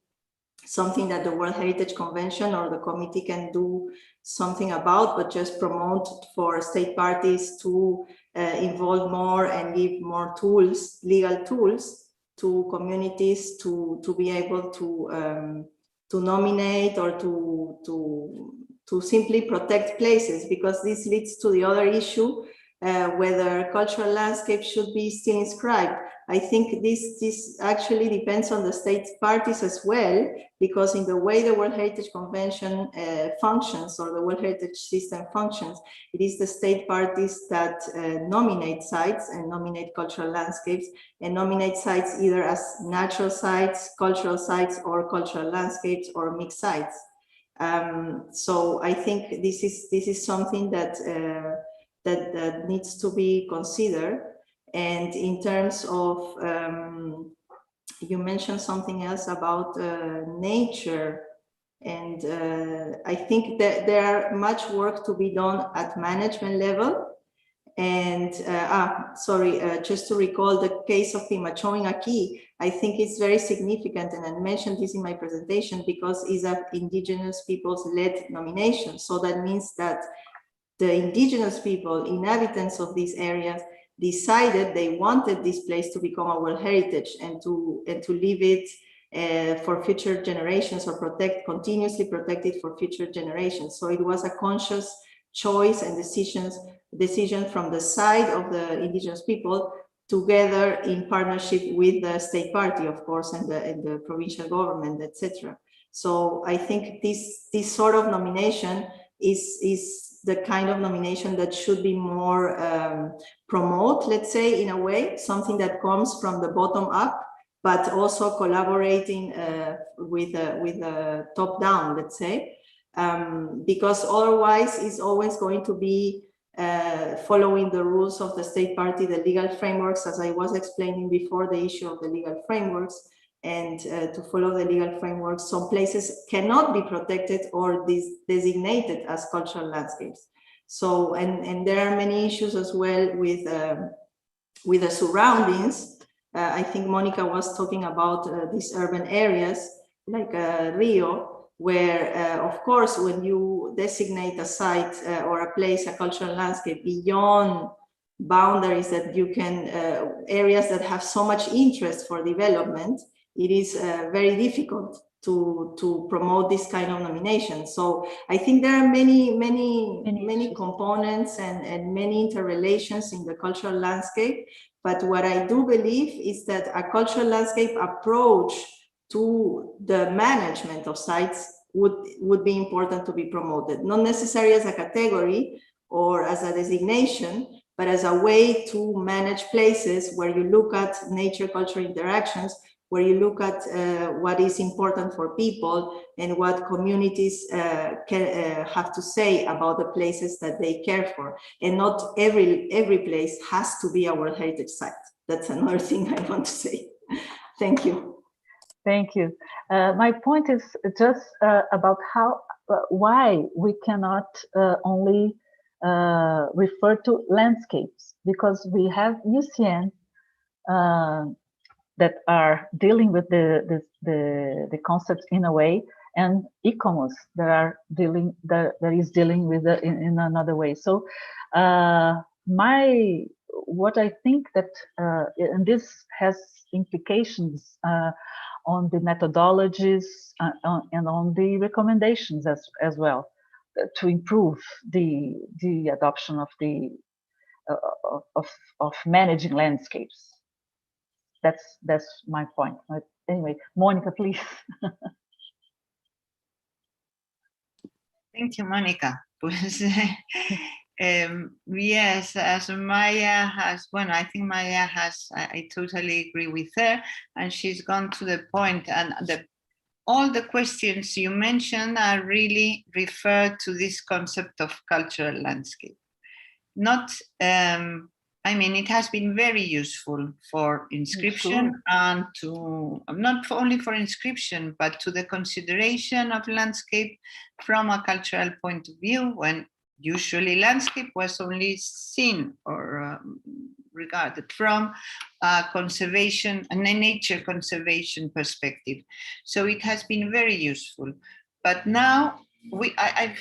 something that the World Heritage Convention or the committee can do something about, but just promote for state parties to involve more and give more tools, legal tools, to communities to be able to nominate or to simply protect places, because this leads to the other issue, whether cultural landscape should be still inscribed. I think this actually depends on the state parties as well, because in the way the World Heritage Convention functions, or the World Heritage System functions, it is the state parties that nominate sites and nominate cultural landscapes, and nominate sites either as natural sites, cultural sites, or cultural landscapes, or mixed sites. So I think this is something that that needs to be considered. And in terms of, you mentioned something else about nature, and I think that there are much work to be done at management level. And just to recall the case of Pimachoing-Aquí, I think it's very significant, and I mentioned this in my presentation, because it's an indigenous peoples led nomination. So that means that the indigenous people, inhabitants of these areas, decided they wanted this place to become a World Heritage, and to leave it for future generations, or continuously protect it for future generations. So it was a conscious choice and decision from the side of the indigenous people, together in partnership with the state party, of course, and the provincial government, etc. So I think this sort of nomination is the kind of nomination that should be more promote, let's say, in a way, something that comes from the bottom up, but also collaborating with the top down, let's say, because otherwise it's always going to be following the rules of the state party, the legal frameworks, as I was explaining before, the issue of the legal frameworks. And to follow the legal frameworks, some places cannot be protected or designated as cultural landscapes. So, and there are many issues as well with the surroundings. I think Monica was talking about these urban areas like Rio, where of course, when you designate a site or a place, a cultural landscape, beyond boundaries that you can, areas that have so much interest for development, it is very difficult to promote this kind of nomination. So I think there are many components and many interrelations in the cultural landscape. But what I do believe is that a cultural landscape approach to the management of sites would be important to be promoted, not necessarily as a category or as a designation, but as a way to manage places where you look at nature-culture interactions, where you look at what is important for people and what communities have to say about the places that they care for. And not every place has to be a World Heritage Site. That's another thing I want to say. Thank you. Thank you. My point is just about why we cannot only refer to landscapes, because we have UCN that are dealing with the concepts in a way, and ICOMOS that is dealing with it in another way. So what I think that, and this has implications on the methodologies and on the recommendations as well, to improve the adoption of of managing landscapes. That's my point. But anyway, Monica, please. Thank you, Monica. Yes, as Maya has, well, I think Maya has, I totally agree with her, and she's gone to the point, and all the questions you mentioned are really referred to this concept of cultural landscape. Not, I mean, it has been very useful for inscription, and to, not only for inscription, but to the consideration of landscape from a cultural point of view, when usually landscape was only seen or regarded from a conservation and a nature conservation perspective. So it has been very useful. But now I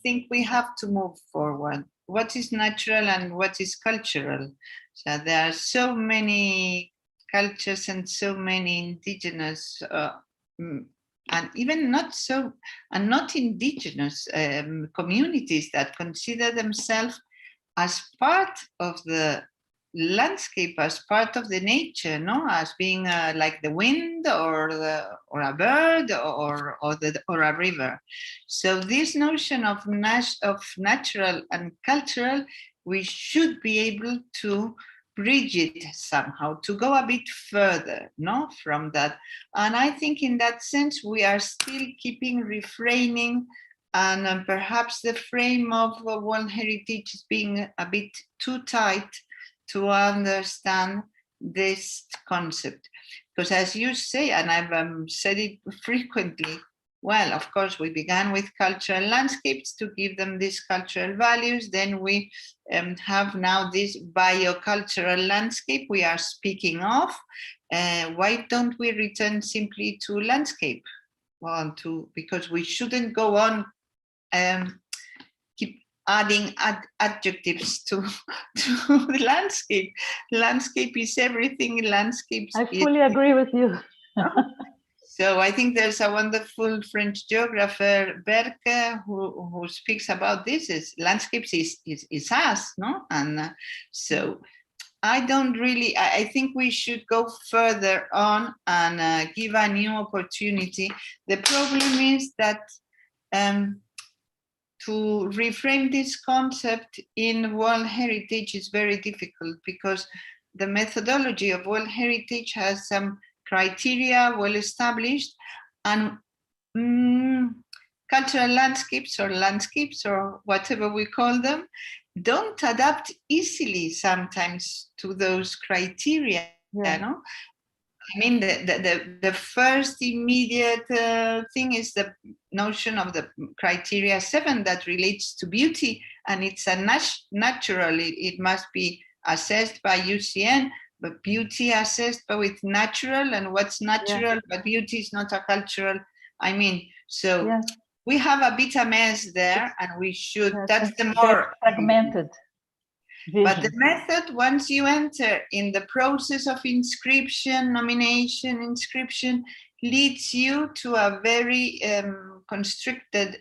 think we have to move forward. what is natural and what is cultural. So there are so many cultures and so many indigenous and even not indigenous communities that consider themselves as part of the landscape, as part of the nature, no, as being like the wind or a bird or a river. So this notion of natural and cultural, we should be able to bridge it somehow, to go a bit further, no, from that. And I think in that sense we are still keeping refraining, and perhaps the frame of World Heritage is being a bit too tight to understand this concept. Because as you say, and I've said it frequently, well, of course, we began with cultural landscapes to give them these cultural values. Then we have now this biocultural landscape we are speaking of. Why don't we return simply to landscape? Well, because we shouldn't go on keep adding adjectives to the landscape. Landscape is everything. Landscapes. I fully agree with you. So I think there's a wonderful French geographer, Berke, who speaks about this. Landscapes is us, no? And so I don't really, I think we should go further on and give a new opportunity. The problem is that to reframe this concept in World Heritage is very difficult, because the methodology of World Heritage has some criteria well established, and cultural landscapes or whatever we call them don't adapt easily sometimes to those criteria. Yeah. You know? I mean, the first immediate thing is the notion of the criteria 7 that relates to beauty, and it's a natural, it must be assessed by UCN, but beauty assessed but with natural, and what's natural, but beauty is not a cultural. I mean, so we have a bit of mess there, and we should, that's the more fragmented vision. But the method, once you enter in the process of inscription, nomination, inscription, leads you to a very constricted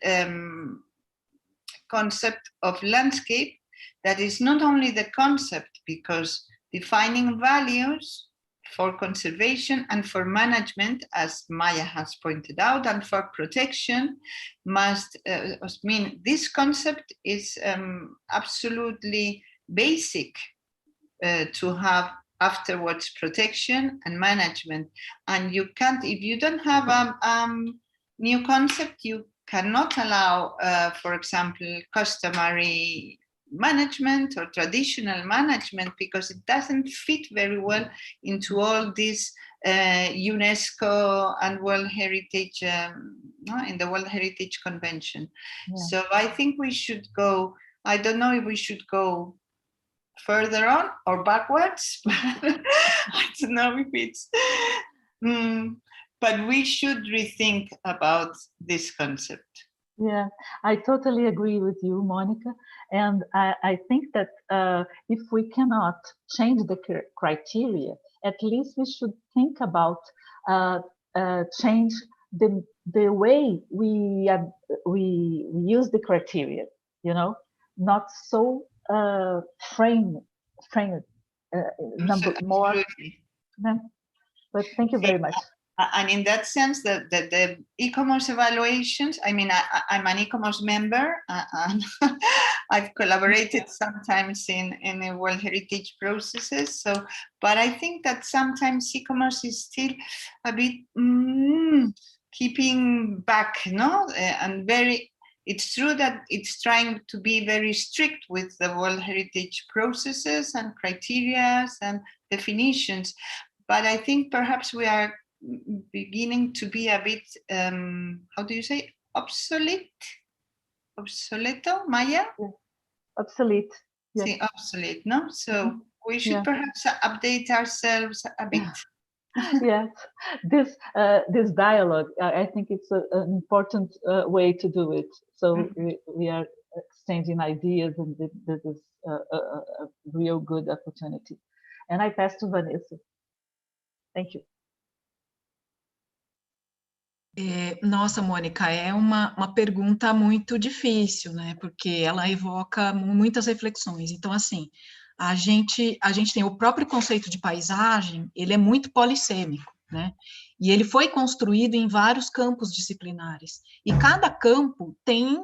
concept of landscape that is not only the concept, because defining values for conservation and for management, as Maya has pointed out, and for protection must mean this concept is absolutely basic to have afterwards protection and management. And you can't, if you don't have a new concept, you cannot allow, for example, customary management or traditional management, because it doesn't fit very well into all this UNESCO and World Heritage, in the World Heritage Convention. So I think we should go, I don't know if we should go further on or backwards, I don't know if it's, but we should rethink about this concept. Yeah, I totally agree with you, Monica. And I think that if we cannot change the criteria, at least we should think about change the way we use the criteria, you know, not so frame number more. But thank you very much. And in that sense, the e-commerce evaluations, I mean, I'm an e-commerce member, and I've collaborated sometimes in the World Heritage processes. So, but I think that sometimes e-commerce is still a bit keeping back, no? And it's true that it's trying to be very strict with the World Heritage processes and criteria and definitions. But I think perhaps we are beginning to be a bit, how do you say, obsoleto, Maya? Yeah. Obsolete. Yes. See, obsolete, no? So we should perhaps update ourselves a bit. Yes, this dialogue, I think it's an important way to do it. So we are exchanging ideas, and this is a real good opportunity. And I pass to Vanessa. Thank you. Nossa, Mônica, é uma pergunta muito difícil, né? Porque ela evoca muitas reflexões. Então, assim, a gente tem o próprio conceito de paisagem, ele é muito polissêmico, né? E ele foi construído em vários campos disciplinares. E cada campo tem,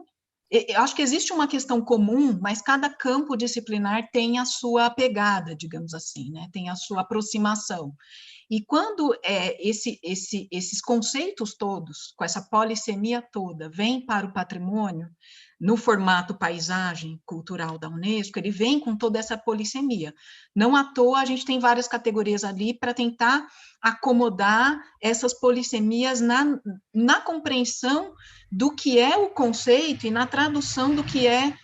eu acho que existe uma questão comum, mas cada campo disciplinar tem a sua pegada, digamos assim, né? Tem a sua aproximação. E quando esses conceitos todos, com essa polissemia toda, vêm para o patrimônio, no formato paisagem cultural da Unesco, ele vem com toda essa polissemia. Não à toa, a gente tem várias categorias ali para tentar acomodar essas polissemias na compreensão do que é o conceito e na tradução do que é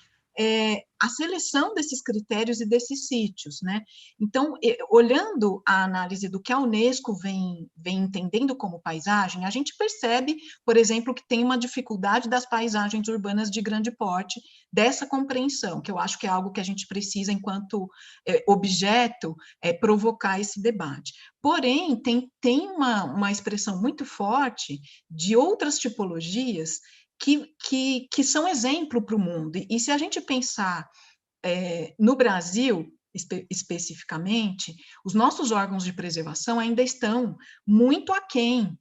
a seleção desses critérios e desses sítios, né? Então, olhando a análise do que a Unesco vem entendendo como paisagem, a gente percebe, por exemplo, que tem uma dificuldade das paisagens urbanas de grande porte, dessa compreensão, que eu acho que é algo que a gente precisa, enquanto objeto, provocar esse debate. Porém, tem uma expressão muito forte de outras tipologias que são exemplo para o mundo. E se a gente pensar no Brasil, especificamente, os nossos órgãos de preservação ainda estão muito aquém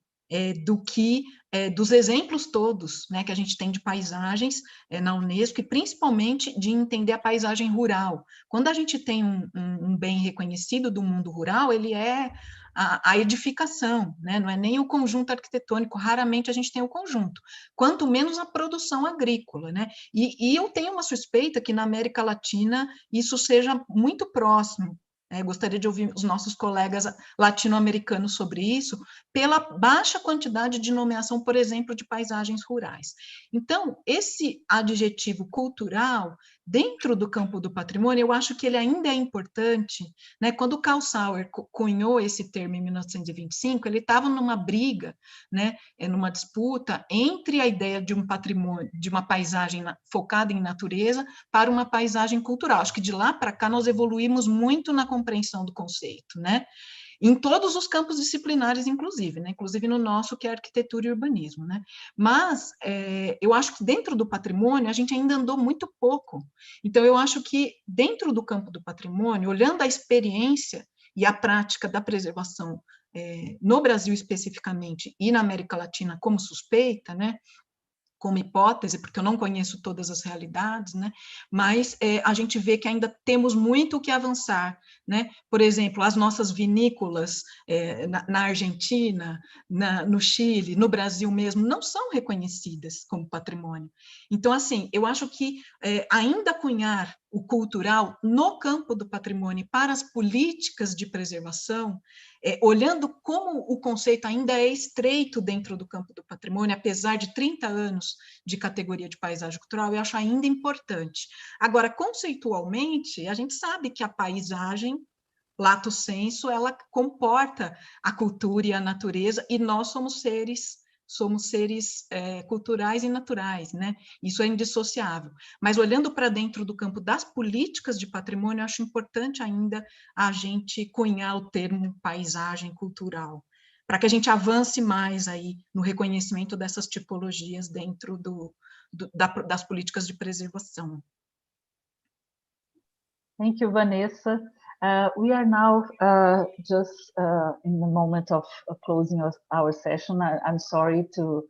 dos exemplos todos, né, que a gente tem de paisagens na Unesco, e principalmente de entender a paisagem rural. Quando a gente tem um bem reconhecido do mundo rural, ele é a edificação, né? Não é nem o conjunto arquitetônico, raramente a gente tem o conjunto, quanto menos a produção agrícola, né? E eu tenho uma suspeita que na América Latina isso seja muito próximo. Gostaria de ouvir os nossos colegas latino-americanos sobre isso, pela baixa quantidade de nomeação, por exemplo, de paisagens rurais. Então, esse adjetivo cultural, dentro do campo do patrimônio, eu acho que ele ainda é importante, né? Quando o Carl Sauer cunhou esse termo em 1925, ele estava numa briga, né? Numa disputa entre a ideia de um patrimônio, de uma paisagem focada em natureza, para uma paisagem cultural. Acho que de lá para cá nós evoluímos muito na compreensão do conceito, né? Em todos os campos disciplinares, inclusive, né? Inclusive no nosso, que é arquitetura e urbanismo, né? Mas eu acho que dentro do patrimônio a gente ainda andou muito pouco. Então, eu acho que dentro do campo do patrimônio, olhando a experiência e a prática da preservação no Brasil especificamente e na América Latina como suspeita, né? Como hipótese, porque eu não conheço todas as realidades, né? Mas a gente vê que ainda temos muito o que avançar, né? Por exemplo, as nossas vinícolas na Argentina, no Chile, no Brasil mesmo, não são reconhecidas como patrimônio. Então, assim, eu acho que ainda cunhar o cultural no campo do patrimônio para as políticas de preservação, olhando como o conceito ainda é estreito dentro do campo do patrimônio, apesar de 30 anos de categoria de paisagem cultural, eu acho ainda importante. Agora, conceitualmente, a gente sabe que a paisagem, lato sensu, ela comporta a cultura e a natureza, e nós somos seres culturais e naturais, né? Isso é indissociável. Mas olhando para dentro do campo das políticas de patrimônio, eu acho importante ainda a gente cunhar o termo paisagem cultural, para que a gente avance mais aí no reconhecimento dessas tipologias dentro das políticas de preservação. Thank you, Vanessa. We are now just in the moment of closing our session. I'm sorry to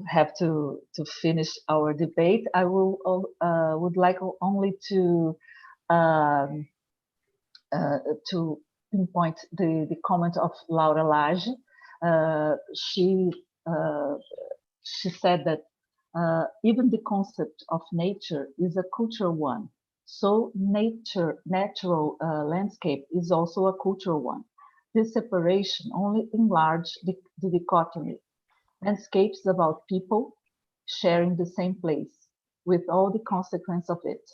have to finish our debate. I would like only to pinpoint the comment of Laura Lage. She said that even the concept of nature is a cultural one. So natural landscape is also a cultural one. This separation only enlarged the dichotomy. Landscapes about people sharing the same place, with all the consequence of it.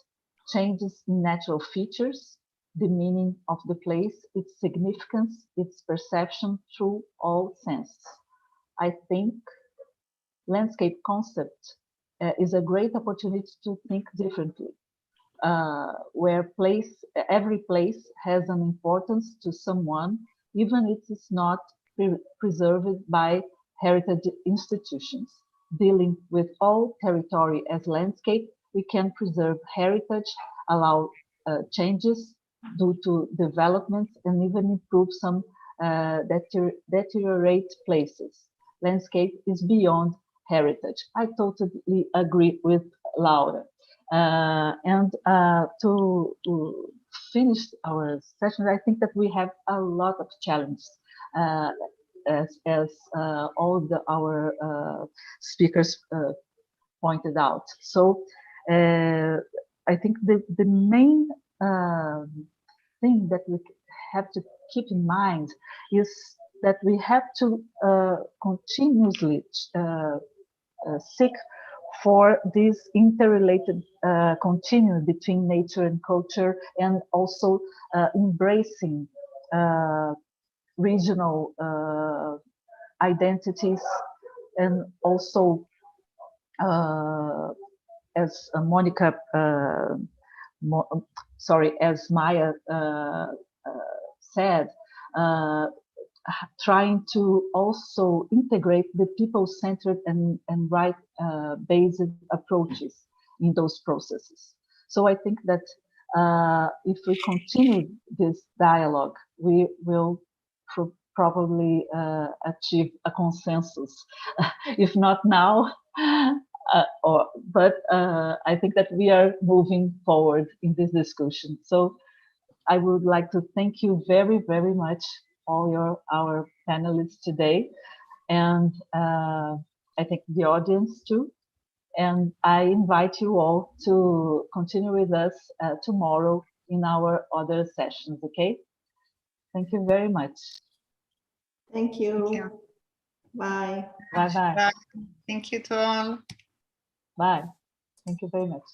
Changes in natural features, the meaning of the place, its significance, its perception through all senses. I think landscape concept is a great opportunity to think differently, where every place has an importance to someone, even if it's not preserved by heritage institutions. Dealing with all territory as landscape, we can preserve heritage, allow changes due to developments, and even improve some deteriorate places. Landscape is beyond heritage. I totally agree with Laura. To finish our session, I think that we have a lot of challenges, as all our speakers pointed out. So I think the main thing that we have to keep in mind is that we have to continuously seek for this interrelated continuum between nature and culture, and also embracing regional identities, and also as Monica, as Maya said, trying to also integrate the people-centered and right-based approaches in those processes. So I think that if we continue this dialogue, we will probably achieve a consensus, if not now, but I think that we are moving forward in this discussion. So I would like to thank you very, very much, all our panelists today, and I think the audience too. And I invite you all to continue with us tomorrow in our other sessions, okay? Thank you very much. Thank you. Thank you. Bye. Bye-bye. Bye. Thank you to all. Bye. Thank you very much.